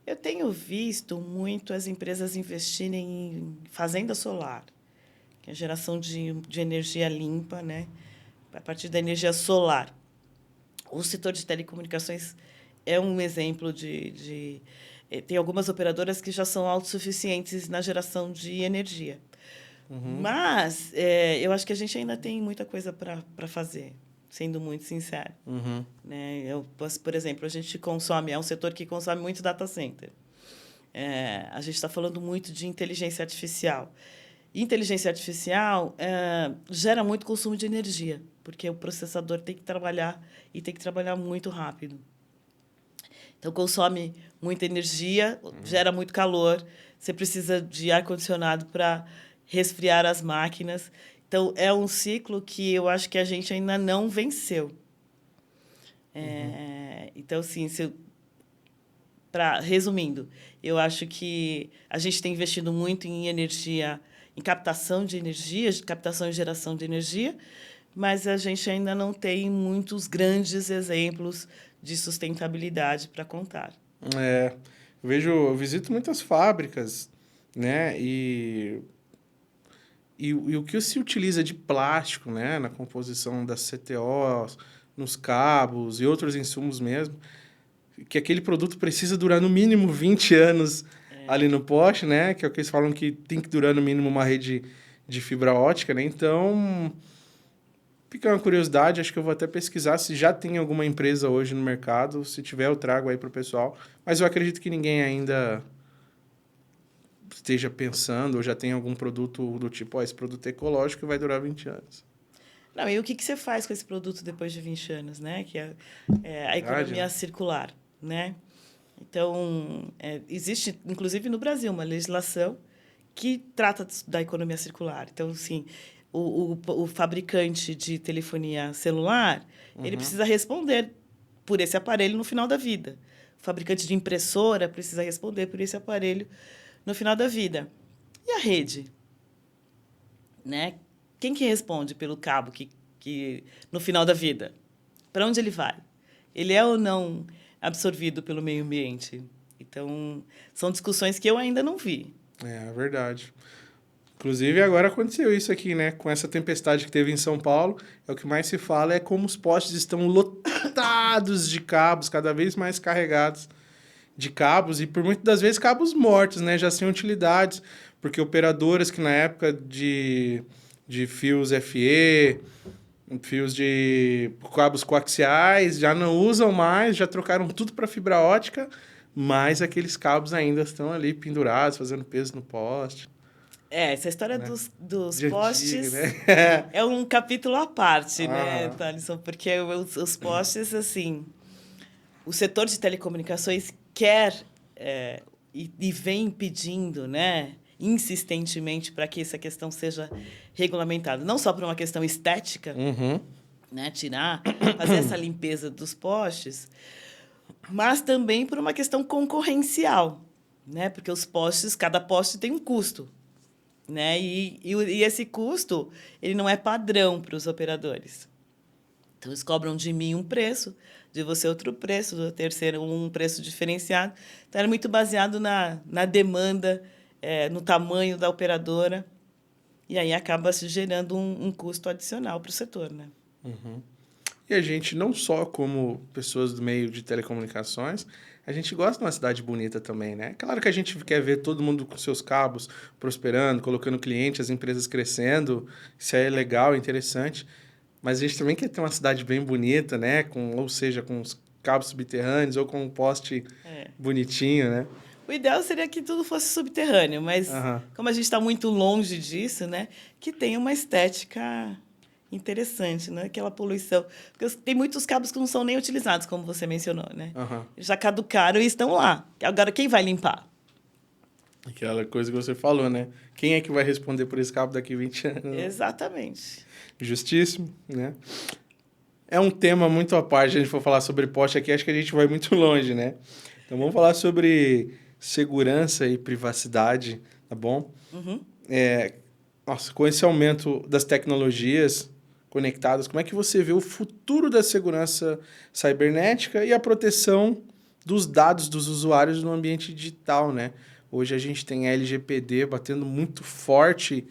Eu tenho visto muito as empresas investirem em fazenda solar, que é a geração de energia limpa, né? A partir da energia solar. O setor de telecomunicações é um exemplo tem algumas operadoras que já são autossuficientes na geração de energia. Mas eu acho que a gente ainda tem muita coisa para fazer, sendo muito sincero. Né? Por exemplo, a gente consome, é um setor que consome muito data center. A gente está falando muito de inteligência artificial. Inteligência artificial gera muito consumo de energia, porque o processador tem que trabalhar e tem que trabalhar muito rápido. Então, consome muita energia, gera muito calor, você precisa de ar-condicionado para resfriar as máquinas. Então, é um ciclo que eu acho que a gente ainda não venceu. Então, assim, resumindo, eu acho que a gente tem investido muito em energia, em captação de energia, captação e geração de energia, mas a gente ainda não tem muitos grandes exemplos de sustentabilidade para contar. Eu visito muitas fábricas, né? E o que se utiliza de plástico, né? Na composição das CTOs, nos cabos e outros insumos mesmo, que aquele produto precisa durar no mínimo 20 anos ali no poste, né? Que é o que eles falam que tem que durar no mínimo uma rede de fibra ótica, né? Então, fica uma curiosidade, acho que eu vou até pesquisar se já tem alguma empresa hoje no mercado. Se tiver, eu trago aí para o pessoal. Mas eu acredito que ninguém ainda esteja pensando ou já tem algum produto do tipo, esse produto é ecológico e vai durar 20 anos. Não, e o que você faz com esse produto depois de 20 anos, né? Que é a economia circular, né? Então, existe, inclusive no Brasil, uma legislação que trata da economia circular. Então, assim, o fabricante de telefonia celular, ele precisa responder por esse aparelho no final da vida. O fabricante de impressora precisa responder por esse aparelho no final da vida. E a rede? Né? Quem que responde pelo cabo que no final da vida? Para onde ele vai? Ele é ou não absorvido pelo meio ambiente? Então, são discussões que eu ainda não vi. É verdade. Inclusive, agora aconteceu isso aqui, né? Com essa tempestade que teve em São Paulo, o que mais se fala é como os postes estão lotados de cabos, cada vez mais carregados de cabos, e por muitas das vezes cabos mortos, né? Já sem utilidades, porque operadoras que na época de fios FE, fios de cabos coaxiais, já não usam mais, já trocaram tudo para fibra ótica, mas aqueles cabos ainda estão ali pendurados, fazendo peso no poste. Essa história Né? dos De postes antigo, né? é um capítulo à parte, né, Thalisson? Porque os postes, assim, o setor de telecomunicações quer e vem pedindo, né, insistentemente para que essa questão seja regulamentada. Não só por uma questão estética, né, fazer essa limpeza dos postes, mas também por uma questão concorrencial, né, porque os postes, cada poste tem um custo. Né? E esse custo ele não é padrão para os operadores. Então, eles cobram de mim um preço, de você outro preço, do terceiro um preço diferenciado. Então, era muito baseado na demanda, no tamanho da operadora, e aí acaba se gerando um custo adicional para o setor. Né? E a gente, não só como pessoas do meio de telecomunicações, a gente gosta de uma cidade bonita também, né? Claro que a gente quer ver todo mundo com seus cabos prosperando, colocando cliente, as empresas crescendo. Isso é legal, interessante. Mas a gente também quer ter uma cidade bem bonita, né? Ou seja, com os cabos subterrâneos ou com um poste bonitinho, né? O ideal seria que tudo fosse subterrâneo, mas como a gente está muito longe disso, né? Que tenha uma estética interessante, né? Aquela poluição. Porque tem muitos cabos que não são nem utilizados, como você mencionou, né? Já caducaram e estão lá. Agora, quem vai limpar? Aquela coisa que você falou, né? Quem é que vai responder por esse cabo daqui a 20 anos? Exatamente. Justíssimo, né? é um tema muito à parte. Se a gente for falar sobre poste aqui, acho que a gente vai muito longe, né? Então, vamos falar sobre segurança e privacidade, tá bom? Uhum. Nossa, com esse aumento das tecnologias conectadas, como é que você vê o futuro da segurança cibernética e a proteção dos dados dos usuários no ambiente digital, né? Hoje a gente tem a LGPD batendo muito forte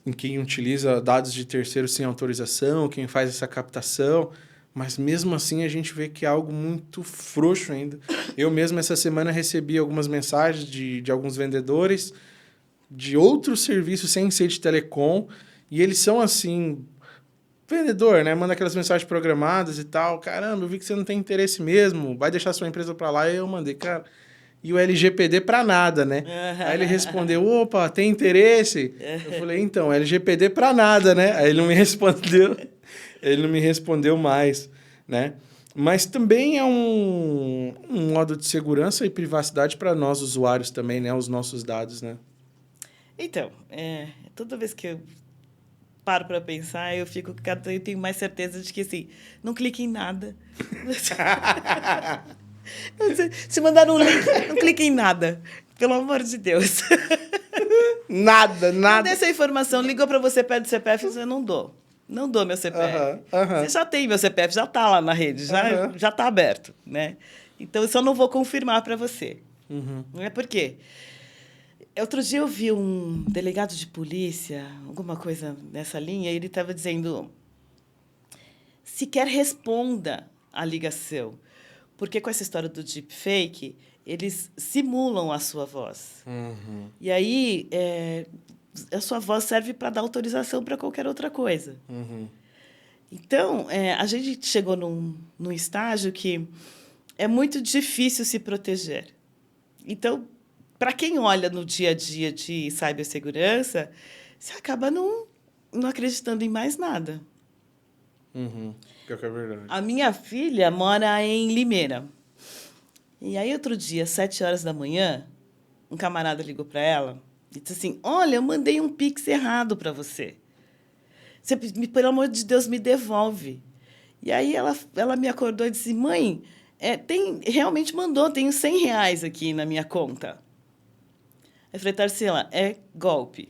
em quem utiliza dados de terceiros sem autorização, quem faz essa captação, mas mesmo assim a gente vê que é algo muito frouxo ainda. Eu mesmo essa semana recebi algumas mensagens de alguns vendedores de outros serviços sem ser de telecom, e eles são assim, vendedor, né? Manda aquelas mensagens programadas e tal. Caramba, eu vi que você não tem interesse mesmo, vai deixar sua empresa para lá. E eu mandei, cara, e o LGPD para nada, né? Aí ele respondeu, opa, tem interesse? Eu falei, então, LGPD para nada, né? Aí ele não me respondeu mais, né? Mas também é um modo de segurança e privacidade para nós usuários também, né? Os nossos dados, né? Então, toda vez que eu paro para pensar, eu tenho mais certeza de que, assim, não clique em nada. Se mandar um link, não clique em nada. Pelo amor de Deus. Nada, Não dê nada. essa informação. Ligou para você, pede o CPF, eu não dou. Não dou meu CPF. Você já tem meu CPF, já está lá na rede, já está aberto, né? Então, eu só não vou confirmar para você. Não é por quê? Outro dia eu vi um delegado de polícia, alguma coisa nessa linha, e ele estava dizendo: sequer responda a ligação, porque com essa história do deepfake, eles simulam a sua voz. E aí, a sua voz serve para dar autorização para qualquer outra coisa. Então, a gente chegou num estágio que é muito difícil se proteger. Então, para quem olha no dia a dia de cibersegurança, você acaba não acreditando em mais nada. Pior que é verdade. A minha filha mora em Limeira. E aí, outro dia, 7 horas da manhã, um camarada ligou para ela e disse assim: olha, eu mandei um Pix errado para você. Você, pelo amor de Deus, me devolve. E aí ela me acordou e disse: mãe, realmente mandou, tenho R$ 100 aqui na minha conta. Eu falei: Tarsila, é golpe.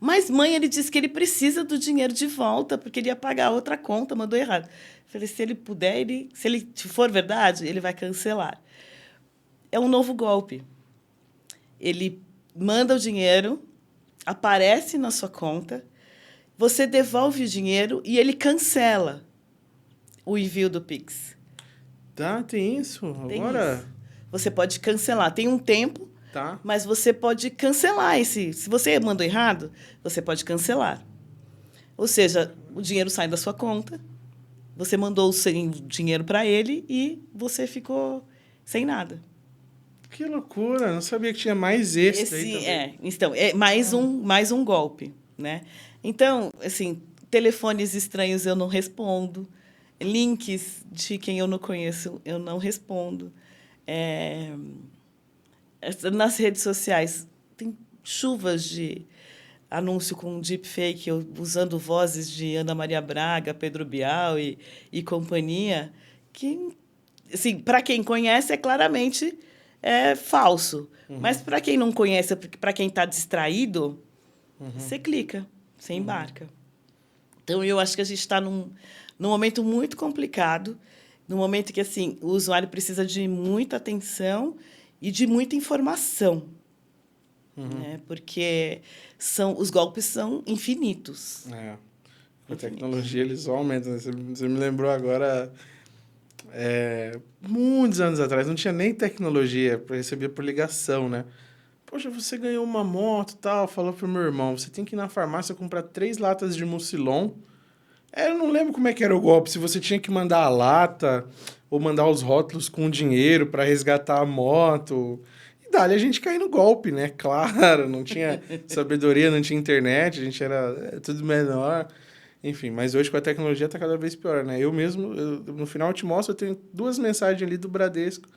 Mas, mãe, ele disse que ele precisa do dinheiro de volta, porque ele ia pagar outra conta, mandou errado. Eu falei: se ele puder, se for verdade, ele vai cancelar. É um novo golpe. Ele manda o dinheiro, aparece na sua conta, você devolve o dinheiro e ele cancela o envio do Pix. Tá, tem isso. Tem Agora. isso. Você pode cancelar. Tem um tempo, Tá. mas você pode cancelar esse. Se você mandou errado, você pode cancelar. Ou seja, o dinheiro sai da sua conta, você mandou o dinheiro para ele e você ficou sem nada. Que loucura, não sabia que tinha mais esse aí também. Então, é mais um golpe, né? Então, assim, telefones estranhos eu não respondo, links de quem eu não conheço eu não respondo. Nas redes sociais tem chuvas de anúncio com deepfake, usando vozes de Ana Maria Braga, Pedro Bial e companhia, que, assim, para quem conhece, claramente falso. Mas para quem não conhece, para quem está distraído, você clica, você embarca. Então, eu acho que a gente está num momento muito complicado, num momento que, assim, o usuário precisa de muita atenção e de muita informação. Né? Porque os golpes são infinitos. Com a tecnologia eles aumentam. Você me lembrou agora, muitos anos atrás, não tinha nem tecnologia para receber por ligação, né? Poxa, você ganhou uma moto e tal, falou pro meu irmão, você tem que ir na farmácia comprar 3 latas de Mucilon. Eu não lembro como é que era o golpe, se você tinha que mandar a lata ou mandar os rótulos com dinheiro para resgatar a moto. E dali a gente caiu no golpe, né? Claro, não tinha sabedoria, não tinha internet, a gente era tudo menor. Enfim, mas hoje com a tecnologia tá cada vez pior, né? Eu mesmo, no final eu te mostro, eu tenho 2 mensagens ali do Bradesco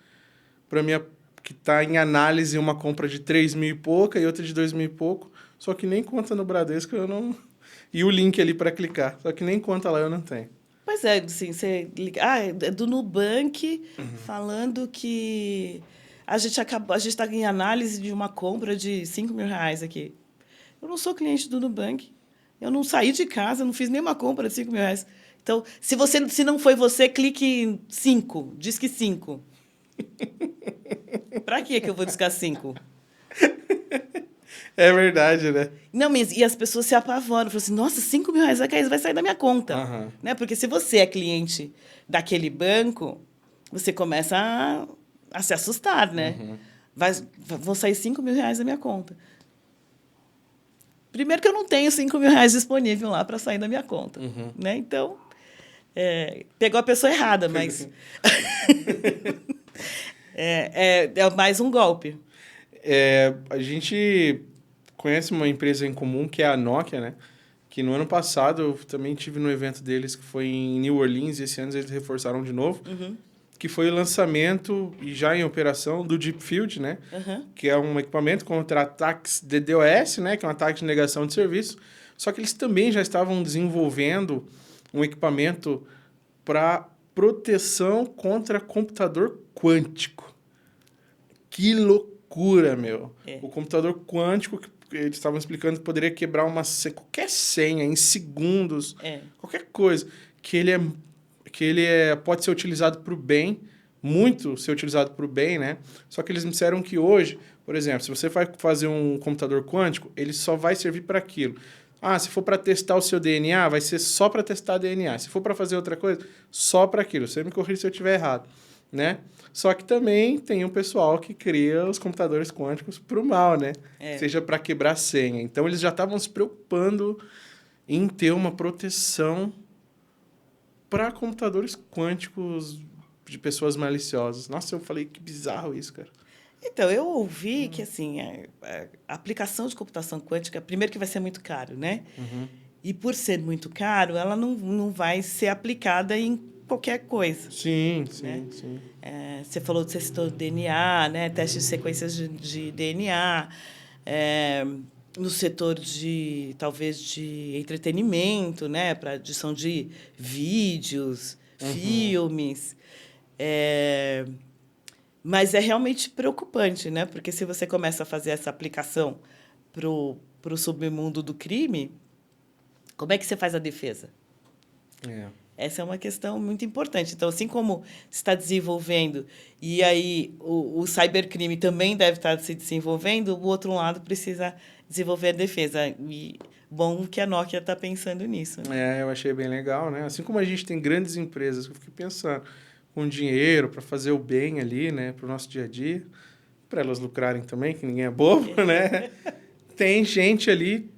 para minha que tá em análise uma compra de 3 mil e pouca e outra de 2 mil e pouco, só que nem conta no Bradesco, eu não e o link ali para clicar. Só que nem conta lá eu não tenho. Pois é, assim, você liga. Ah, é do Nubank falando que a gente está em análise de uma compra de 5 mil reais aqui. Eu não sou cliente do Nubank. Eu não saí de casa, não fiz nenhuma compra de 5 mil reais. Então, se não foi você, clique em 5. Diz que 5. Para que eu vou discar 5? É verdade, né? Não, mas e as pessoas se apavoram. Falam assim, nossa, 5 mil reais vai sair da minha conta. Aham. Né? Porque se você é cliente daquele banco, você começa a se assustar, né? Vão sair 5 mil reais da minha conta. Primeiro que eu não tenho 5 mil reais disponível lá para sair da minha conta. Né? Então, pegou a pessoa errada, mas... é mais um golpe. A gente conhece uma empresa em comum, que é a Nokia, né? Que no ano passado eu também tive no evento deles, que foi em New Orleans, e esse ano eles reforçaram de novo, que foi o lançamento, e já em operação, do Deep Field, né? Que é um equipamento contra ataques DDoS, né? Que é um ataque de negação de serviço. Só que eles também já estavam desenvolvendo um equipamento para proteção contra computador quântico. Que loucura, meu! O computador quântico, que eles estavam explicando que poderia quebrar qualquer senha em segundos, qualquer coisa, que ele pode ser utilizado para o bem, muito ser utilizado para o bem, né? Só que eles me disseram que hoje, por exemplo, se você vai fazer um computador quântico, ele só vai servir para aquilo. Ah, se for para testar o seu DNA, vai ser só para testar DNA. Se for para fazer outra coisa, só para aquilo. Você me corrige se eu estiver errado, né? Só que também tem um pessoal que cria os computadores quânticos para o mal, né? Seja para quebrar senha. Então, eles já estavam se preocupando em ter uma proteção para computadores quânticos de pessoas maliciosas. Nossa, eu falei, que bizarro isso, cara. Então, eu ouvi que assim, a aplicação de computação quântica, primeiro que vai ser muito caro, né? E por ser muito caro, ela não vai ser aplicada em qualquer coisa. Sim. Você citou DNA, né? Testes de sequências de DNA, no setor talvez de entretenimento, né? Para edição de vídeos, filmes. Mas é realmente preocupante, né? Porque se você começa a fazer essa aplicação para o submundo do crime, como é que você faz a defesa? Essa é uma questão muito importante. Então, assim como se está desenvolvendo, e aí o cybercrime também deve estar se desenvolvendo, o outro lado precisa desenvolver a defesa. E bom que a Nokia está pensando nisso. Né? Eu achei bem legal, né? Assim como a gente tem grandes empresas, eu fiquei pensando, com dinheiro para fazer o bem ali, né? Para o nosso dia a dia, para elas lucrarem também, que ninguém é bobo, né? Tem gente ali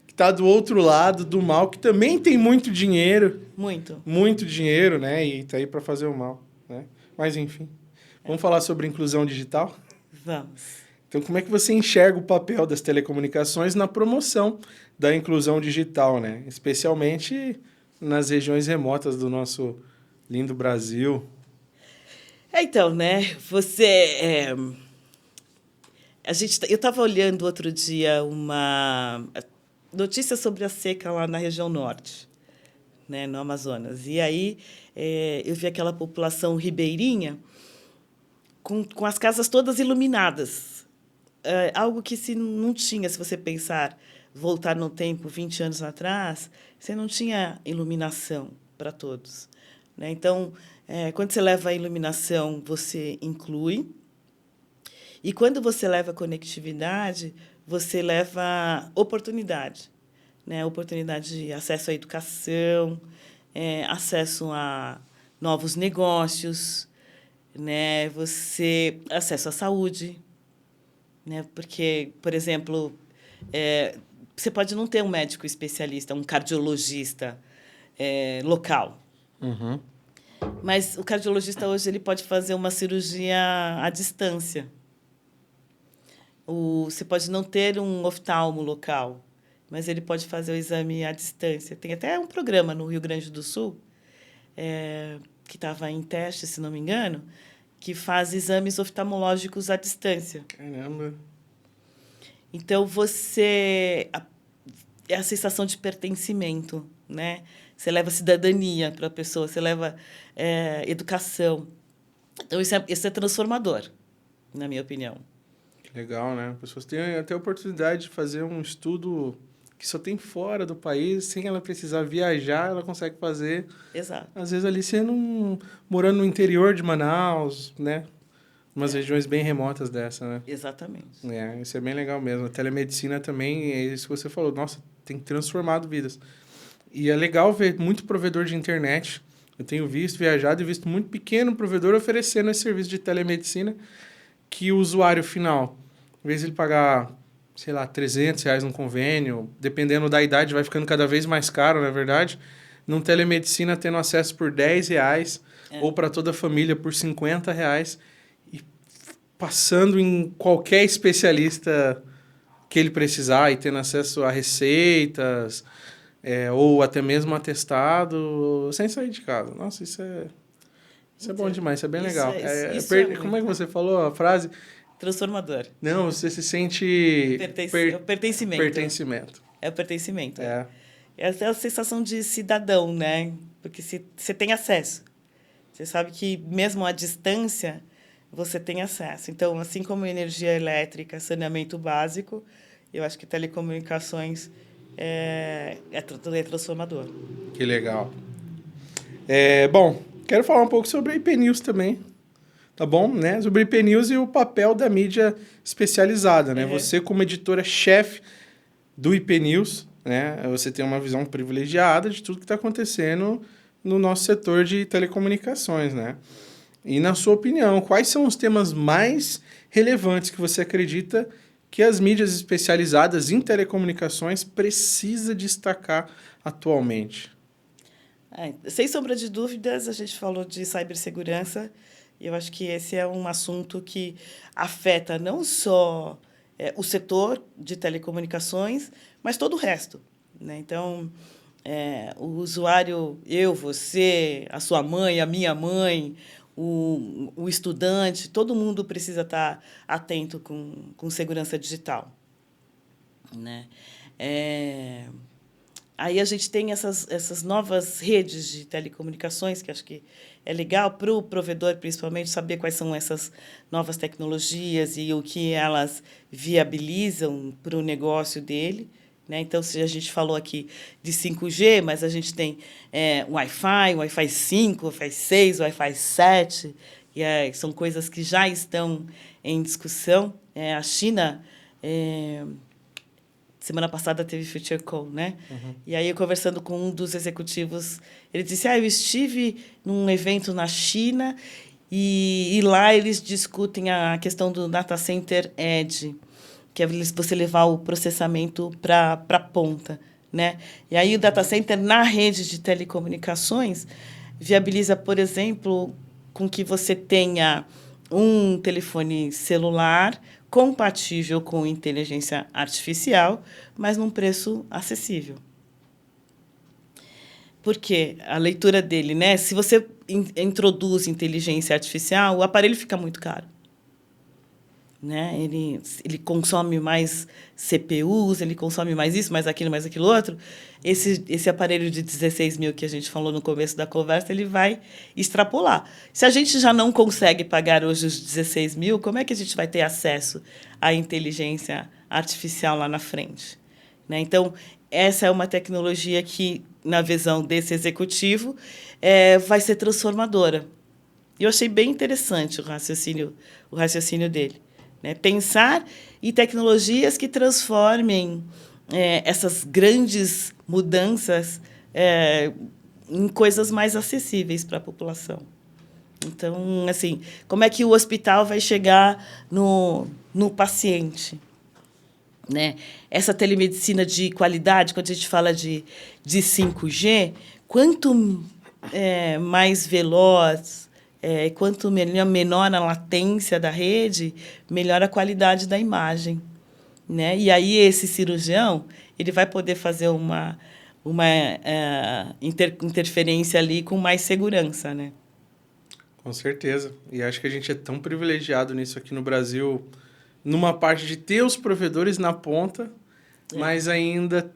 que está do outro lado do mal, que também tem muito dinheiro. Muito dinheiro, né? E está aí para fazer o mal, né? Mas, enfim. Vamos falar sobre inclusão digital? Vamos. Então, como é que você enxerga o papel das telecomunicações na promoção da inclusão digital, né? Especialmente nas regiões remotas do nosso lindo Brasil. Então, né? Eu estava olhando outro dia uma notícia sobre a seca lá na região norte, né, no Amazonas. E aí eu vi aquela população ribeirinha com as casas todas iluminadas. Algo que não tinha, se você pensar, voltar no tempo, 20 anos atrás, você não tinha iluminação para todos. Né? Então, quando você leva a iluminação, você inclui. E quando você leva conectividade, você leva oportunidade. Né? Oportunidade de acesso à educação, acesso a novos negócios, né? Acesso à saúde. Né? Porque, por exemplo, você pode não ter um médico especialista, um cardiologista local. Mas o cardiologista hoje ele pode fazer uma cirurgia à distância. Você pode não ter um oftalmo local, mas ele pode fazer o exame à distância. Tem até um programa no Rio Grande do Sul, que estava em teste, se não me engano, que faz exames oftalmológicos à distância. Caramba! Então, é a sensação de pertencimento, né? Você leva cidadania para a pessoa, você leva educação. Então, isso é transformador, na minha opinião. Que legal, né? As pessoas têm até a oportunidade de fazer um estudo que só tem fora do país, sem ela precisar viajar, ela consegue fazer. Exato. Às vezes ali morando no interior de Manaus, né? Umas regiões bem remotas dessa, né? Exatamente. Isso é bem legal mesmo. A telemedicina também, é isso que você falou. Nossa, tem transformado vidas. E é legal ver muito provedor de internet. Eu tenho viajado e visto muito pequeno provedor oferecendo esse serviço de telemedicina que o usuário final, em vez de ele pagar, sei lá, R$ 300 num convênio, dependendo da idade, vai ficando cada vez mais caro, na verdade, num telemedicina tendo acesso por R$ 10 ou para toda a família por R$ 50 e passando em qualquer especialista que ele precisar e tendo acesso a receitas ou até mesmo atestado sem sair de casa. Nossa, isso é bom demais, isso é bem legal. Como é que você falou a frase? Transformador. Não, você se sente... Pertencimento. Pertencimento. É o pertencimento. É. Essa é a sensação de cidadão, né? Porque você tem acesso. Você sabe que, mesmo à distância, você tem acesso. Então, assim como energia elétrica, saneamento básico, eu acho que telecomunicações é transformador. Que legal. Bom, quero falar um pouco sobre a IP News também, tá bom? Né? Sobre a IP News e o papel da mídia especializada, né? Você, como editora-chefe do IP News, né? Você tem uma visão privilegiada de tudo que está acontecendo no nosso setor de telecomunicações, né? E, na sua opinião, quais são os temas mais relevantes que você acredita que as mídias especializadas em telecomunicações precisam destacar atualmente? Sem sombra de dúvidas, a gente falou de cibersegurança, e eu acho que esse é um assunto que afeta não só o setor de telecomunicações, mas todo o resto, né? Então, o usuário, eu, você, a sua mãe, a minha mãe, o estudante, todo mundo precisa estar atento com segurança digital, né? Aí a gente tem essas novas redes de telecomunicações, que acho que é legal para o provedor, principalmente, saber quais são essas novas tecnologias e o que elas viabilizam para o negócio dele, né? Então, se a gente falou aqui de 5G, mas a gente tem Wi-Fi 5, Wi-Fi 6, Wi-Fi 7, e são coisas que já estão em discussão. A China... semana passada teve Future Call, né? Uhum. E aí, eu conversando com um dos executivos, ele disse, eu estive num evento na China e lá eles discutem a questão do Data Center Edge, que é você levar o processamento para a ponta, né? E aí, o Data Center, na rede de telecomunicações, viabiliza, por exemplo, com que você tenha um telefone celular compatível com inteligência artificial, mas num preço acessível. Porque a leitura dele, né? Se você introduz inteligência artificial, o aparelho fica muito caro, né? Ele consome mais CPUs, ele consome mais isso, mais aquilo outro. Esse aparelho de 16 mil que a gente falou no começo da conversa, ele vai extrapolar. Se a gente já não consegue pagar hoje os 16 mil, como é que a gente vai ter acesso à inteligência artificial lá na frente, né? Então, essa é uma tecnologia que, na visão desse executivo, vai ser transformadora. Eu achei bem interessante o raciocínio dele, né? Pensar em tecnologias que transformem essas grandes mudanças em coisas mais acessíveis para a população. Então, assim, como é que o hospital vai chegar no paciente, né? Essa telemedicina de qualidade, quando a gente fala de 5G, quanto mais veloz, quanto menor a latência da rede, melhor a qualidade da imagem, né? E aí esse cirurgião ele vai poder fazer uma interferência ali com mais segurança, né? Com certeza. E acho que a gente é tão privilegiado nisso aqui no Brasil, numa parte de ter os provedores na ponta, mas ainda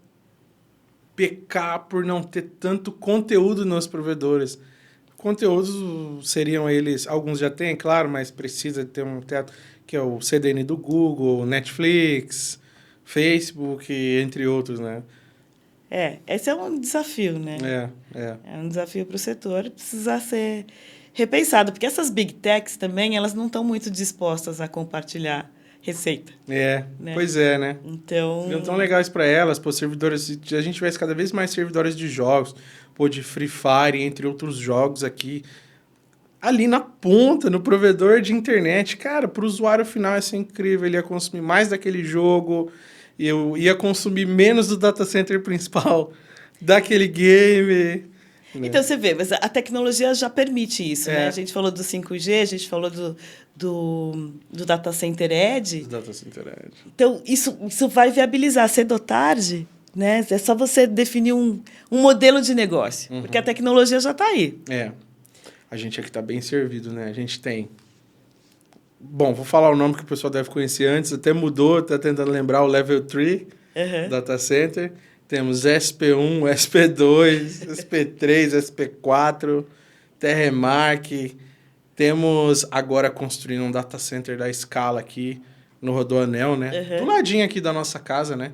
pecar por não ter tanto conteúdo nos provedores. Conteúdos seriam eles, alguns já têm, claro, mas precisa ter um teto, que é o CDN do Google, Netflix, Facebook, entre outros, né? Esse é um desafio, né? É um desafio para o setor, precisa ser repensado, porque essas big techs também, elas não estão muito dispostas a compartilhar receita. Né? Pois é, né? Então... Seriam tão legais para elas, pô, servidores, se a gente tivesse cada vez mais servidores de jogos, pô, de Free Fire, entre outros jogos aqui, ali na ponta, no provedor de internet, cara, para o usuário final ia ser incrível, ele ia consumir mais daquele jogo, eu ia consumir menos do data center principal daquele game. Né? Então, você vê, mas a tecnologia já permite isso, né? A gente falou do 5G, a gente falou do Data Center Edge. Do Data Center Edge. Então, isso vai viabilizar cedo ou tarde, né? É só você definir um modelo de negócio, porque a tecnologia já está aí. A gente aqui está bem servido, né? A gente tem... Bom, vou falar o nome que o pessoal deve conhecer antes, até mudou, está tentando lembrar o Level 3 Data Center. Temos SP1, SP2, SP3, SP4, Terremark. Temos agora construindo um data center da Scala aqui no Rodoanel, né? Do ladinho aqui da nossa casa, né?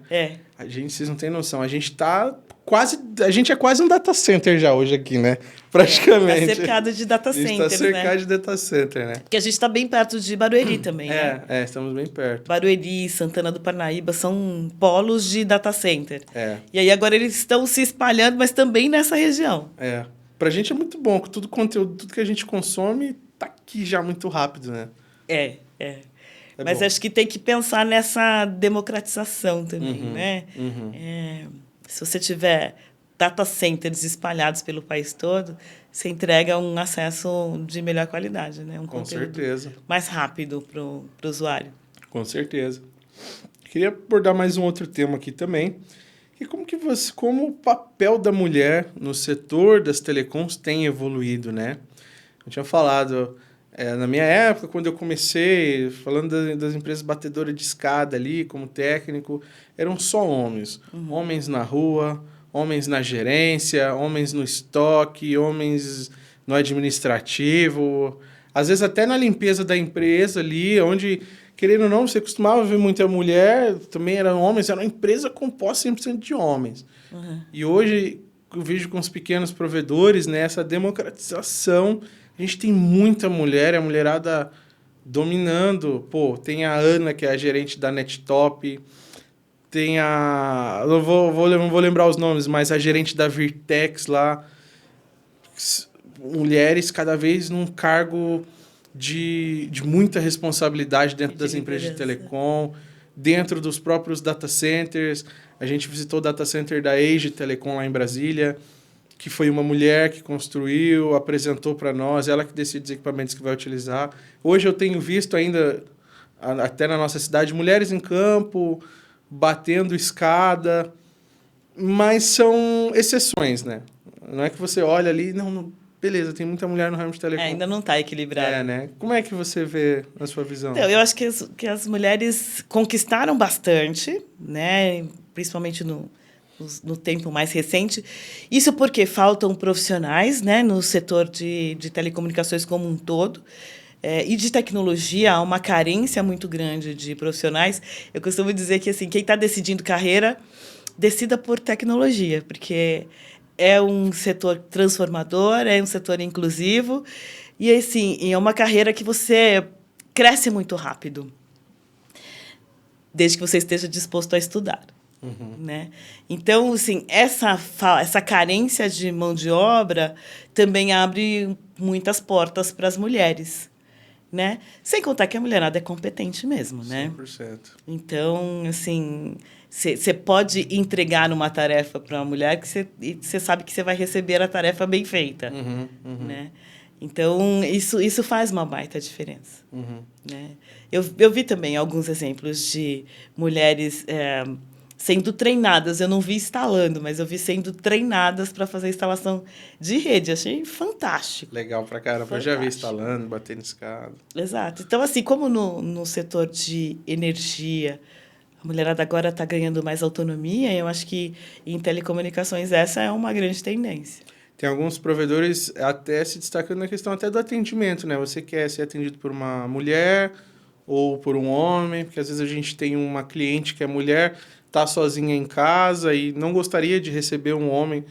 A gente, vocês não têm noção, a gente é quase um data center já hoje aqui, né? Praticamente. Está cercado de data centers, né? Está cercado de data center, né? Porque a gente está bem perto de Barueri também, né? Estamos bem perto. Barueri, Santana do Parnaíba são polos de data center. E aí agora eles estão se espalhando, mas também nessa região. Pra gente é muito bom, tudo conteúdo, tudo que a gente consome tá aqui já muito rápido, né? Mas bom. Acho que tem que pensar nessa democratização também, né? Se você tiver data centers espalhados pelo país todo, você entrega um acesso de melhor qualidade, né? Com certeza. Mais rápido para o usuário. Com certeza. Queria abordar mais um outro tema aqui também, que como o papel da mulher no setor das telecoms tem evoluído, né? Eu tinha falado... na minha época, quando eu comecei, falando das empresas batedoras de escada ali, como técnico, eram só homens. Homens na rua, homens na gerência, homens no estoque, homens no administrativo. Às vezes até na limpeza da empresa ali, onde, querendo ou não, você costumava ver muita mulher, também eram homens, era uma empresa composta 100% de homens. E hoje, eu vejo com os pequenos provedores, né, essa democratização. A gente tem muita mulher, a mulherada dominando. Pô, tem a Ana, que é a gerente da Nettop. Tem a... Não vou lembrar os nomes, mas a gerente da Virtex lá. Mulheres cada vez num cargo de muita responsabilidade dentro das empresas de telecom, dentro dos próprios data centers. A gente visitou o data center da Age Telecom lá em Brasília, que foi uma mulher que construiu, apresentou para nós, ela que decide os equipamentos que vai utilizar. Hoje eu tenho visto ainda, até na nossa cidade, mulheres em campo, batendo escada, mas são exceções, né? Não é que você olha ali, não, beleza, tem muita mulher no ramo de telecom. Ainda não está equilibrado. Né? Como é que você vê na sua visão? Então, eu acho que as mulheres conquistaram bastante, né? Principalmente no tempo mais recente. Isso porque faltam profissionais, né, no setor de telecomunicações como um todo. E de tecnologia, há uma carência muito grande de profissionais. Eu costumo dizer que assim, quem está decidindo carreira, decida por tecnologia, porque é um setor transformador, é um setor inclusivo, e assim, é uma carreira que você cresce muito rápido, desde que você esteja disposto a estudar. Né? Então, assim, essa carência de mão de obra também abre muitas portas para as mulheres, né? Sem contar que a mulherada é competente mesmo, né? 100%. Então, assim, você pode entregar uma tarefa para uma mulher que você sabe que você vai receber a tarefa bem feita, né? Então, isso faz uma baita diferença. Né? Eu vi também alguns exemplos de mulheres... sendo treinadas, eu não vi instalando, mas eu vi sendo treinadas para fazer instalação de rede. Achei fantástico. Legal pra caramba. Fantástico. Eu já vi instalando, batendo escada. Exato. Então, assim, como no setor de energia, A mulherada agora está ganhando mais autonomia, e eu acho que em telecomunicações essa é uma grande tendência. Tem alguns provedores até se destacando na questão até do atendimento, né? Você quer ser atendido por uma mulher ou por um homem, porque às vezes a gente tem uma cliente que é mulher, tá sozinha em casa e não gostaria de receber um homem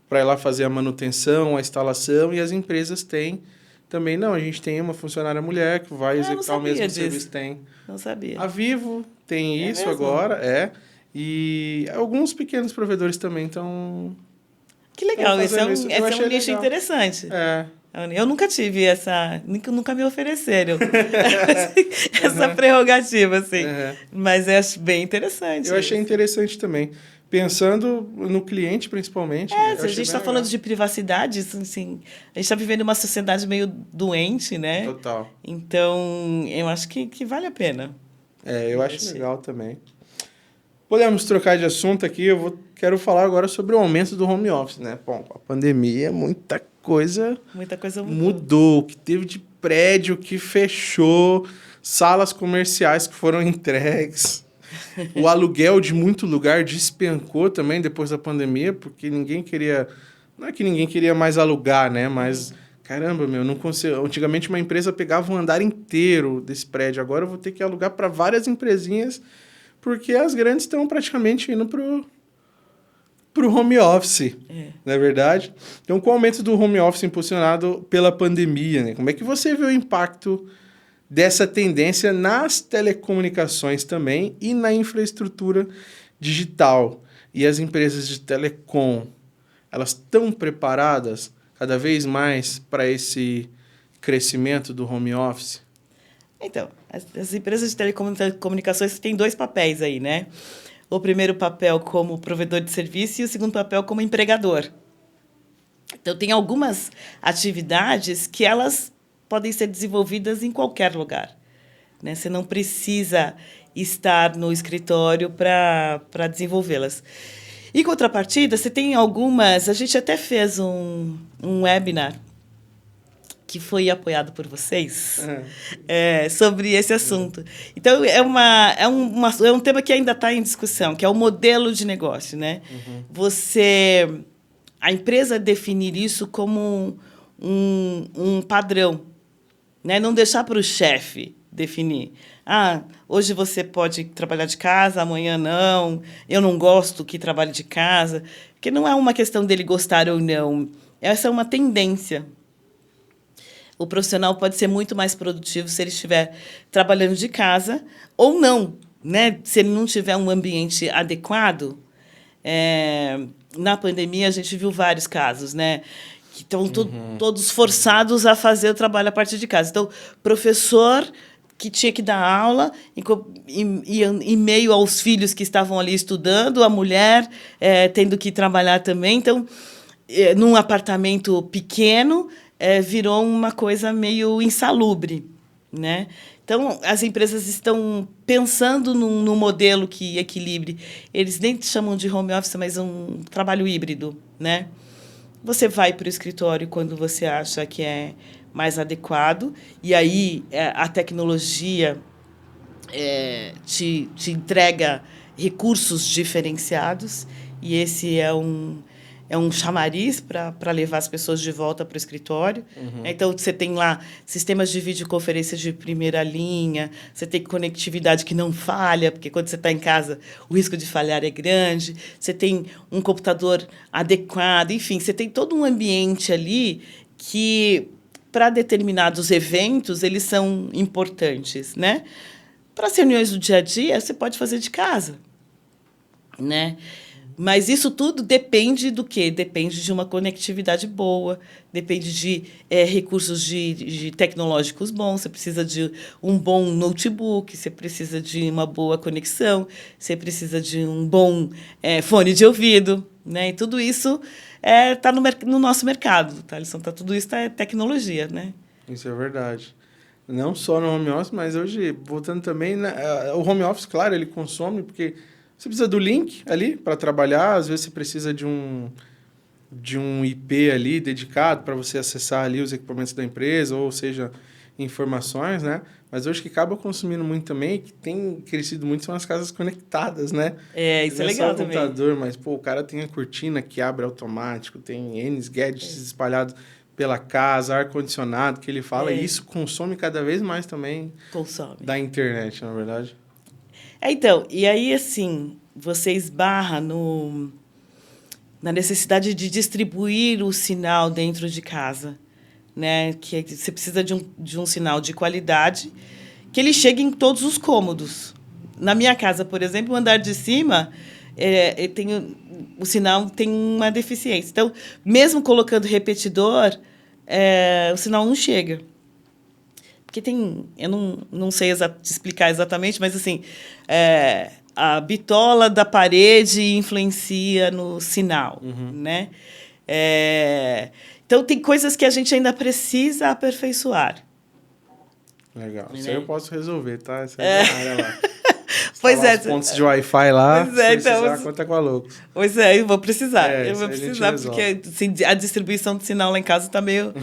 para ir lá fazer a manutenção, a instalação, e as empresas têm também, não, a gente tem uma funcionária mulher que vai Ah, eu não executar o sabia mesmo disso. serviço, tem. Não sabia. A Vivo tem É isso mesmo? agora, e alguns pequenos provedores também estão Que legal, fazendo isso. Eu esse é um achei nicho legal. interessante. É. Eu nunca tive nunca me ofereceram essa prerrogativa, assim. Uhum. Mas eu acho bem interessante. Eu achei isso. interessante também. Pensando no cliente, principalmente, É, eu se a achei gente bem está falando legal. de privacidade, assim, a gente está vivendo uma sociedade meio doente, né? Total. Então, eu acho que vale a pena Eu acho investir. legal também. Podemos trocar de assunto aqui. Quero falar agora sobre o aumento do home office, né? Bom, com a pandemia, muita coisa Muita coisa mudou. mudou. O que teve de prédio que fechou, salas comerciais que foram entregues. O aluguel de muito lugar despencou também depois da pandemia, porque ninguém queria... Não é que ninguém queria mais alugar, né? Mas, caramba, meu, não consigo... Antigamente uma empresa pegava um andar inteiro desse prédio. Agora eu vou ter que alugar para várias empresinhas, porque as grandes estão praticamente indo pro home office, não é verdade? Então, com o aumento do home office impulsionado pela pandemia, né? Como é que você vê o impacto dessa tendência nas telecomunicações também e na infraestrutura digital? E as empresas de telecom, elas estão preparadas cada vez mais para esse crescimento do home office? Então, as empresas de telecomunicações têm dois papéis aí, né? O primeiro papel como provedor de serviço e o segundo papel como empregador. Então, tem algumas atividades que elas podem ser desenvolvidas em qualquer lugar, né? Você não precisa estar no escritório para desenvolvê-las. Em contrapartida, você tem algumas... A gente até fez um webinar que foi apoiado por vocês, sobre esse assunto. Então, é um tema que ainda está em discussão, que é o modelo de negócio, né? A empresa definir isso como um padrão, né? Não deixar para o chefe definir. Hoje você pode trabalhar de casa, amanhã não. Eu não gosto que trabalhe de casa. Porque não é uma questão dele gostar ou não. Essa é uma tendência. O profissional pode ser muito mais produtivo se ele estiver trabalhando de casa ou não, né? Se ele não tiver um ambiente adequado. Na pandemia, a gente viu vários casos, né? Que estão todos forçados a fazer o trabalho a partir de casa. Então, professor que tinha que dar aula, em meio aos filhos que estavam ali estudando, a mulher tendo que trabalhar também. Então, num apartamento pequeno, virou uma coisa meio insalubre, né? Então, as empresas estão pensando num modelo que equilibre. Eles nem chamam de home office, mas um trabalho híbrido, né? Você vai para o escritório quando você acha que é mais adequado, e aí a tecnologia te entrega recursos diferenciados, e esse é um chamariz para levar as pessoas de volta para o escritório. Então, você tem lá sistemas de videoconferência de primeira linha, você tem conectividade que não falha, porque quando você está em casa, o risco de falhar é grande, você tem um computador adequado, enfim, você tem todo um ambiente ali que, para determinados eventos, eles são importantes, né? Para as reuniões do dia a dia, você pode fazer de casa, né? Mas isso tudo depende do quê? Depende de uma conectividade boa, depende de recursos de tecnológicos bons, você precisa de um bom notebook, você precisa de uma boa conexão, você precisa de um bom fone de ouvido, né? E tudo isso está no nosso mercado, tá? Tudo isso é tecnologia, né? Isso é verdade. Não só no home office, mas hoje, voltando também, né, o home office, claro, ele consome, porque você precisa do link ali para trabalhar, às vezes você precisa de um IP ali dedicado para você acessar ali os equipamentos da empresa, ou seja, informações, né? Mas hoje que acaba consumindo muito também, que tem crescido muito, são as casas conectadas, né? Isso é Não legal só o também. computador, mas, pô, o cara tem a cortina que abre automático, tem N gadgets espalhados pela casa, ar-condicionado, que ele fala, e isso consome cada vez mais também Consome. da internet, na verdade. Então, e aí, assim, você esbarra na necessidade de distribuir o sinal dentro de casa, né? Que você precisa de um sinal de qualidade que ele chegue em todos os cômodos. Na minha casa, por exemplo, o andar de cima, o sinal tem uma deficiência. Então, mesmo colocando repetidor, o sinal não chega. Porque tem... Eu não sei te explicar exatamente, mas, assim, a bitola da parede influencia no sinal, né? Então, tem coisas que a gente ainda precisa aperfeiçoar. Legal. Né? Isso aí eu posso resolver, tá? Isso aí é minha área lá. Pois é. Os pontos de Wi-Fi lá, Pois se é, precisar, então, conta com a Lux. Pois é, eu vou precisar. Eu Isso vou aí a gente precisar, porque resolve. assim, a distribuição de sinal lá em casa tá meio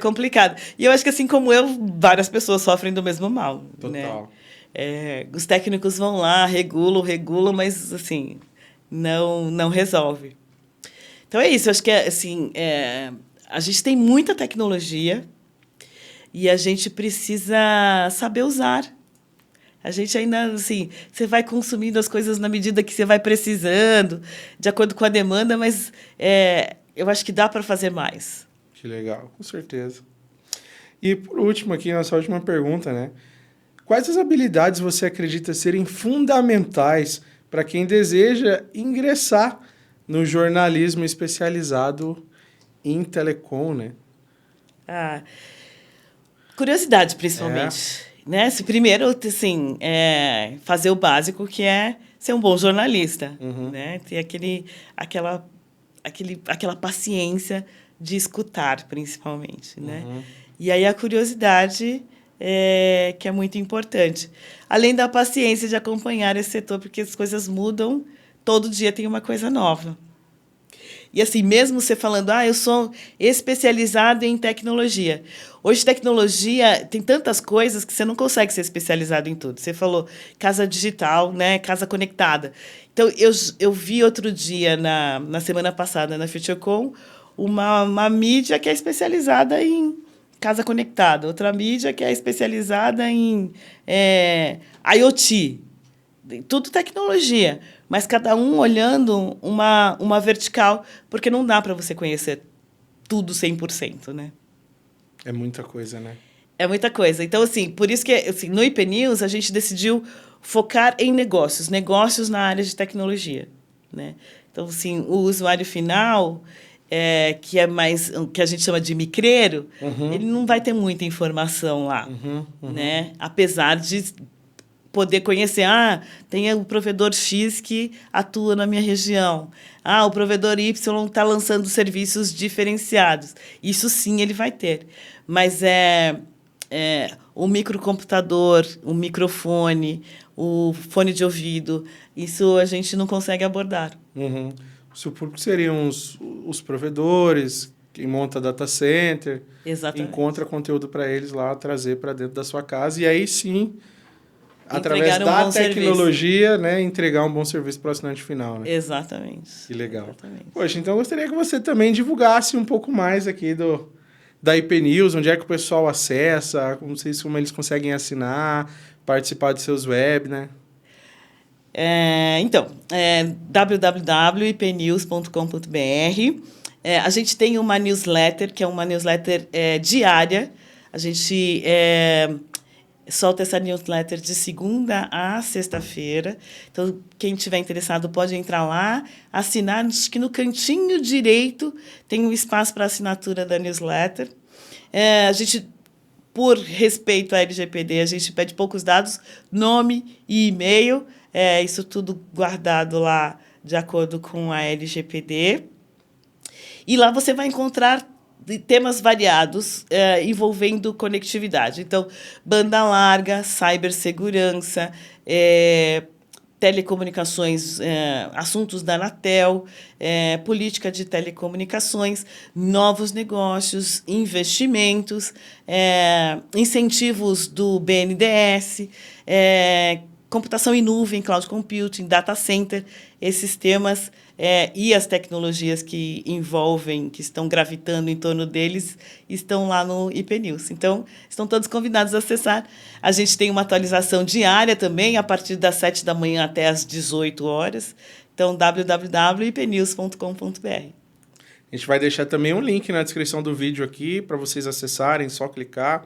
complicada. E eu acho que, assim como eu, várias pessoas sofrem do mesmo mal. Total. Né? Os técnicos vão lá, regulam, mas, assim, não resolve. Então, é isso. Eu acho que, assim, a gente tem muita tecnologia e a gente precisa saber usar. A gente ainda, assim, você vai consumindo as coisas na medida que você vai precisando, de acordo com a demanda, mas eu acho que dá para fazer mais. Que legal, com certeza. E, por último, aqui, nossa última pergunta, né? Quais as habilidades você acredita serem fundamentais para quem deseja ingressar no jornalismo especializado em telecom, né? Curiosidade, principalmente. Né? Primeiro, assim, fazer o básico, que é ser um bom jornalista. Né? Ter aquela paciência de escutar, principalmente. Né? E aí a curiosidade, que é muito importante. Além da paciência de acompanhar esse setor, porque as coisas mudam, todo dia tem uma coisa nova. E, assim, mesmo você falando, eu sou especializado em tecnologia. Hoje, tecnologia tem tantas coisas que você não consegue ser especializado em tudo. Você falou casa digital, né? Casa conectada. Então, eu vi outro dia, na semana passada, na FutureCon, uma mídia que é especializada em casa conectada, outra mídia que é especializada em IoT. Tudo tecnologia, mas cada um olhando uma vertical, porque não dá para você conhecer tudo 100%, né? É muita coisa, né? É muita coisa. Então, assim, por isso que assim, no IP News a gente decidiu focar em negócios na área de tecnologia, né? Então, assim, o usuário final, que é mais, que a gente chama de micreiro, ele não vai ter muita informação lá, né? Apesar de poder conhecer, tem o provedor X que atua na minha região. O provedor Y está lançando serviços diferenciados. Isso sim ele vai ter. Mas o microcomputador, o microfone, o fone de ouvido, isso a gente não consegue abordar. O público seriam os provedores, quem monta data center, Exatamente. encontra conteúdo para eles lá, trazer para dentro da sua casa, e aí sim, através Entregar um da bom tecnologia, né, entregar um bom serviço para o assinante final, né? Exatamente. Que legal. Exatamente. Poxa, então eu gostaria que você também divulgasse um pouco mais aqui da IP News, onde é que o pessoal acessa, não sei como eles conseguem assinar, participar de seus web, né? Então, www.ipnews.com.br. A gente tem uma newsletter, que é uma newsletter diária. A gente solta essa newsletter de segunda a sexta-feira. Então, quem tiver interessado pode entrar lá, assinar. Acho que no cantinho direito tem um espaço para assinatura da newsletter. A gente, por respeito à LGPD, a gente pede poucos dados, nome e e-mail. Isso tudo guardado lá de acordo com a LGPD. E lá você vai encontrar temas variados envolvendo conectividade. Então, banda larga, cibersegurança, telecomunicações, assuntos da Anatel, política de telecomunicações, novos negócios, investimentos, incentivos do BNDES, computação em nuvem, cloud computing, data center, esses temas e as tecnologias que envolvem, que estão gravitando em torno deles, estão lá no IP News. Então, estão todos convidados a acessar. A gente tem uma atualização diária também, a partir das 7 da manhã até as 18 horas. Então, www.ipnews.com.br. A gente vai deixar também um link na descrição do vídeo aqui para vocês acessarem, só clicar.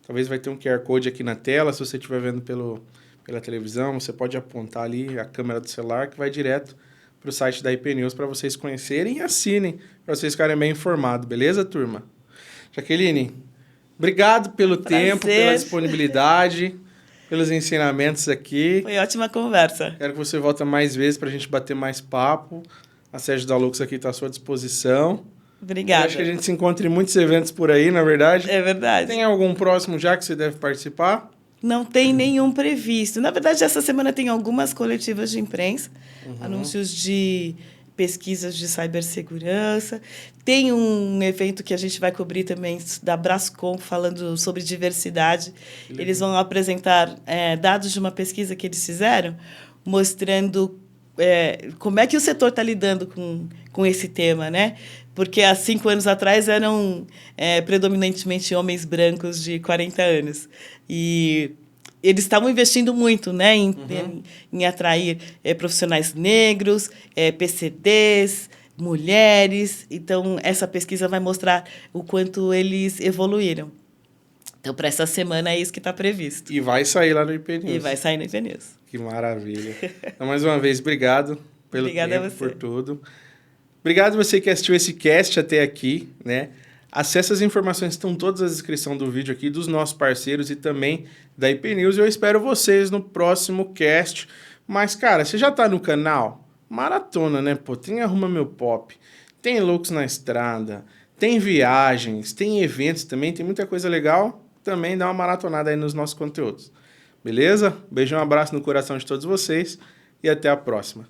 Talvez vai ter um QR Code aqui na tela, se você estiver vendo pela televisão, você pode apontar ali a câmera do celular que vai direto para o site da IP News para vocês conhecerem e assinem, para vocês ficarem bem informados, beleza, turma? Jaqueline, obrigado pelo tempo, pela disponibilidade, pelos ensinamentos aqui. Foi ótima conversa. Quero que você volte mais vezes para a gente bater mais papo. A Sede da Lux aqui está à sua disposição. Obrigada. Eu acho que a gente se encontra em muitos eventos por aí, na verdade. É verdade. Tem algum próximo já que você deve participar? Não tem nenhum previsto. Na verdade, essa semana tem algumas coletivas de imprensa, anúncios de pesquisas de cibersegurança. Tem um evento que a gente vai cobrir também da Brascom, falando sobre diversidade. Eles vão apresentar dados de uma pesquisa que eles fizeram, mostrando como é que o setor está lidando com esse tema, né? Porque há 5 anos atrás eram predominantemente homens brancos de 40 anos. E eles estavam investindo muito, né, em atrair profissionais negros, PCDs, mulheres. Então, essa pesquisa vai mostrar o quanto eles evoluíram. Então, para essa semana é isso que está previsto. E vai sair lá no IP News. E vai sair no IP News. Que maravilha. Então, mais uma vez, obrigado pelo Obrigada tempo, a você. por tudo. Obrigado você que assistiu esse cast até aqui, né? Acesse as informações, estão todas na descrição do vídeo aqui, dos nossos parceiros e também da IP News. Eu espero vocês no próximo cast. Mas, cara, você já tá no canal? Maratona, né? Pô, tem Arruma Meu Pop, tem Loucos na Estrada, tem viagens, tem eventos também, tem muita coisa legal. Também dá uma maratonada aí nos nossos conteúdos. Beleza? Beijão, um abraço no coração de todos vocês e até a próxima.